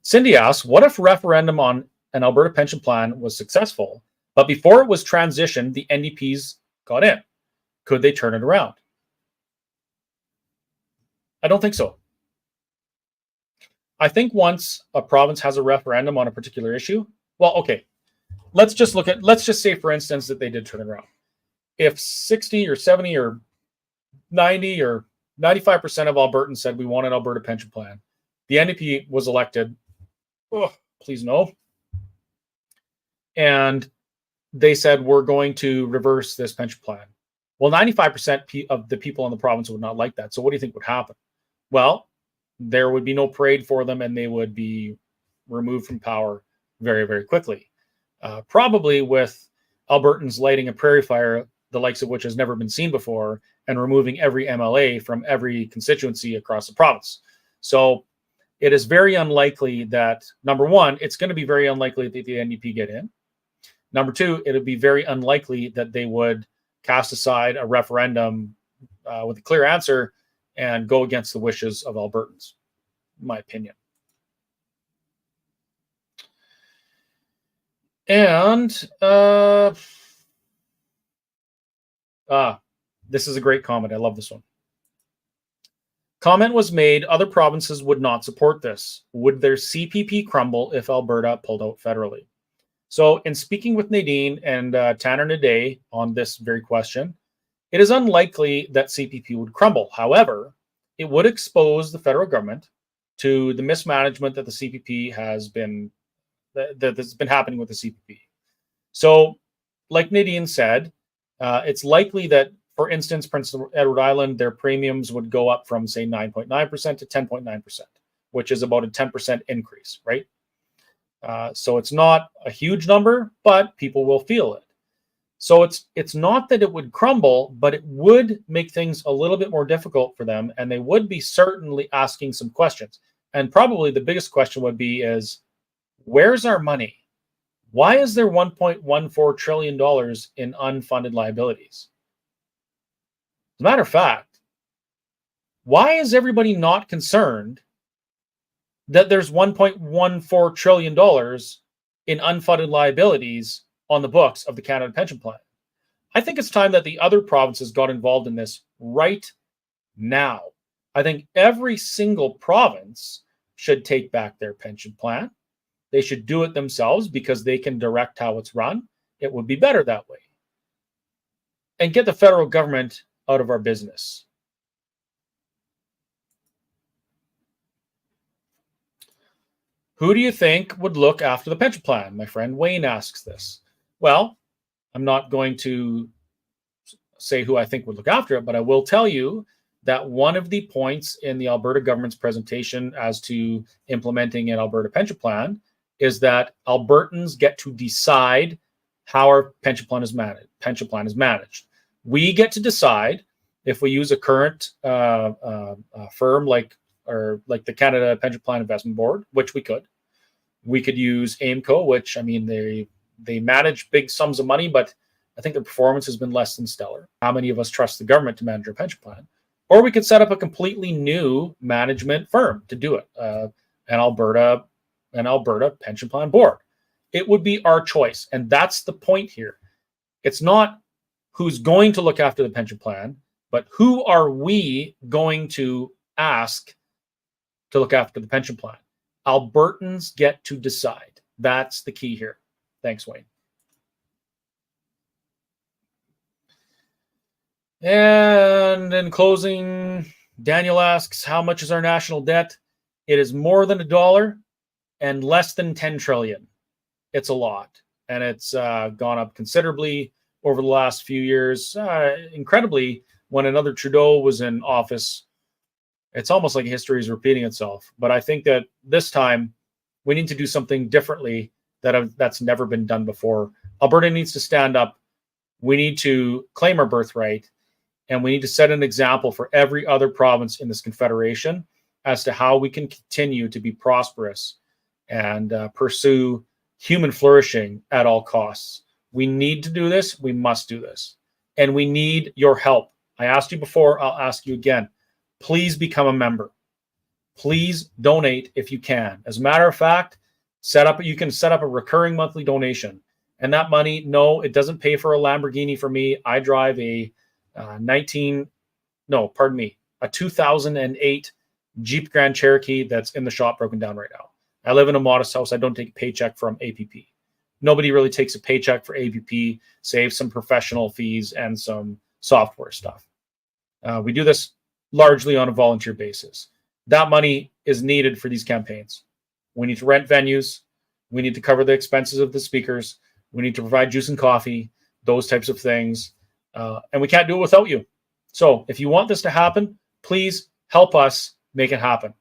A: Cindy asks, what if referendum on an Alberta pension plan was successful, but before it was transitioned, the NDPs got in? Could they turn it around? I don't think so. I think once a province has a referendum on a particular issue, well, okay, let's just say, for instance, that they did turn it around. If 60 or 70 or 90 or 95% of Albertans said we want an Alberta pension plan, the NDP was elected, please no, and they said we're going to reverse this pension plan. Well, 95% of the people in the province would not like that. So what do you think would happen? Well, there would be no parade for them, and they would be removed from power very, very quickly. Probably with Albertans lighting a prairie fire, the likes of which has never been seen before, and removing every MLA from every constituency across the province. So it is very unlikely that, number one, it's going to be very unlikely that the NDP get in. Number two, it would be very unlikely that they would cast aside a referendum with a clear answer and go against the wishes of Albertans, in my opinion. And this is a great comment. I love this one. Comment was made, other provinces would not support this. Would their CPP crumble if Alberta pulled out federally? So in speaking with Nadine and Tanner Naday on this very question, it is unlikely that CPP would crumble. However, it would expose the federal government to the mismanagement that the CPP has been, that's been happening with the CPP. So like Nadine said, it's likely that, for instance, Prince Edward Island, their premiums would go up from, say, 9.9% to 10.9%, which is about a 10% increase, right? So it's not a huge number, but people will feel it. So it's not that it would crumble, but it would make things a little bit more difficult for them, and they would be certainly asking some questions. And probably the biggest question would be is, where's our money? Why is there $1.14 trillion in unfunded liabilities? As a matter of fact, why is everybody not concerned that there's $1.14 trillion in unfunded liabilities on the books of the Canada Pension Plan? I think it's time that the other provinces got involved in this right now. I think every single province should take back their pension plan. They should do it themselves because they can direct how it's run. It would be better that way. And get the federal government out of our business. Who do you think would look after the pension plan? My friend Wayne asks this. Well, I'm not going to say who I think would look after it, but I will tell you that one of the points in the Alberta government's presentation as to implementing an Alberta pension plan is that Albertans get to decide how our pension plan is managed. We get to decide if we use a current firm like the Canada Pension Plan Investment Board, which we could. We could use AIMCO, which, I mean, they manage big sums of money, but I think the performance has been less than stellar. How many of us trust the government to manage our pension plan? Or we could set up a completely new management firm to do it, an Alberta Pension Plan Board. It would be our choice, and that's the point here. It's not who's going to look after the pension plan, but who are we going to ask to look after the pension plan? Albertans get to decide. That's the key here. Thanks, Wayne. And in closing, Daniel asks, how much is our national debt? It is more than $1 and less than 10 trillion. It's a lot, and it's gone up considerably over the last few years. Incredibly, when another Trudeau was in office, it's almost like history is repeating itself. But I think that this time we need to do something differently that's never been done before. Alberta needs to stand up. We need to claim our birthright, and we need to set an example for every other province in this confederation as to how we can continue to be prosperous and pursue human flourishing at all costs. We need to do this. We must do this. And we need your help. I asked you before. I'll ask you again. Please become a member. Please donate if you can. As a matter of fact, you can set up a recurring monthly donation. And that money, no, it doesn't pay for a Lamborghini for me. I drive a 2008 Jeep Grand Cherokee that's in the shop broken down right now. I live in a modest house. I don't take a paycheck from APP. Nobody really takes a paycheck for APP, save some professional fees and some software stuff. We do this largely on a volunteer basis. That money is needed for these campaigns. We need to rent venues. We need to cover the expenses of the speakers. We need to provide juice and coffee, those types of things. And we can't do it without you. So if you want this to happen, please help us make it happen.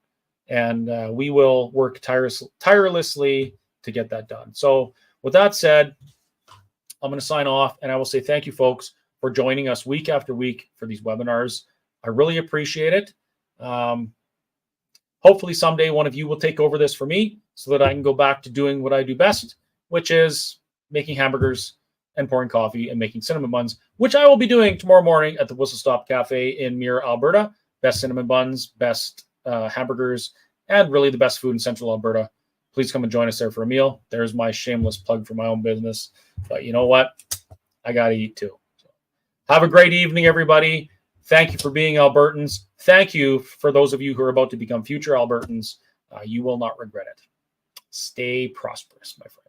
A: And we will work tirelessly to get that done. So with that said, I'm going to sign off, and I will say thank you, folks, for joining us week after week for these webinars. I really appreciate it. Hopefully someday one of you will take over this for me so that I can go back to doing what I do best, which is making hamburgers and pouring coffee and making cinnamon buns, which I will be doing tomorrow morning at the Whistle Stop Cafe in Mirror, Alberta. Best cinnamon buns, best hamburgers, and really the best food in Central Alberta. please come and join us there for a meal. There's my shameless plug for my own business. But you know what? I got to eat too. So, have a great evening, everybody. Thank you for being Albertans. Thank you for those of you who are about to become future Albertans. You will not regret it. Stay prosperous, my friends.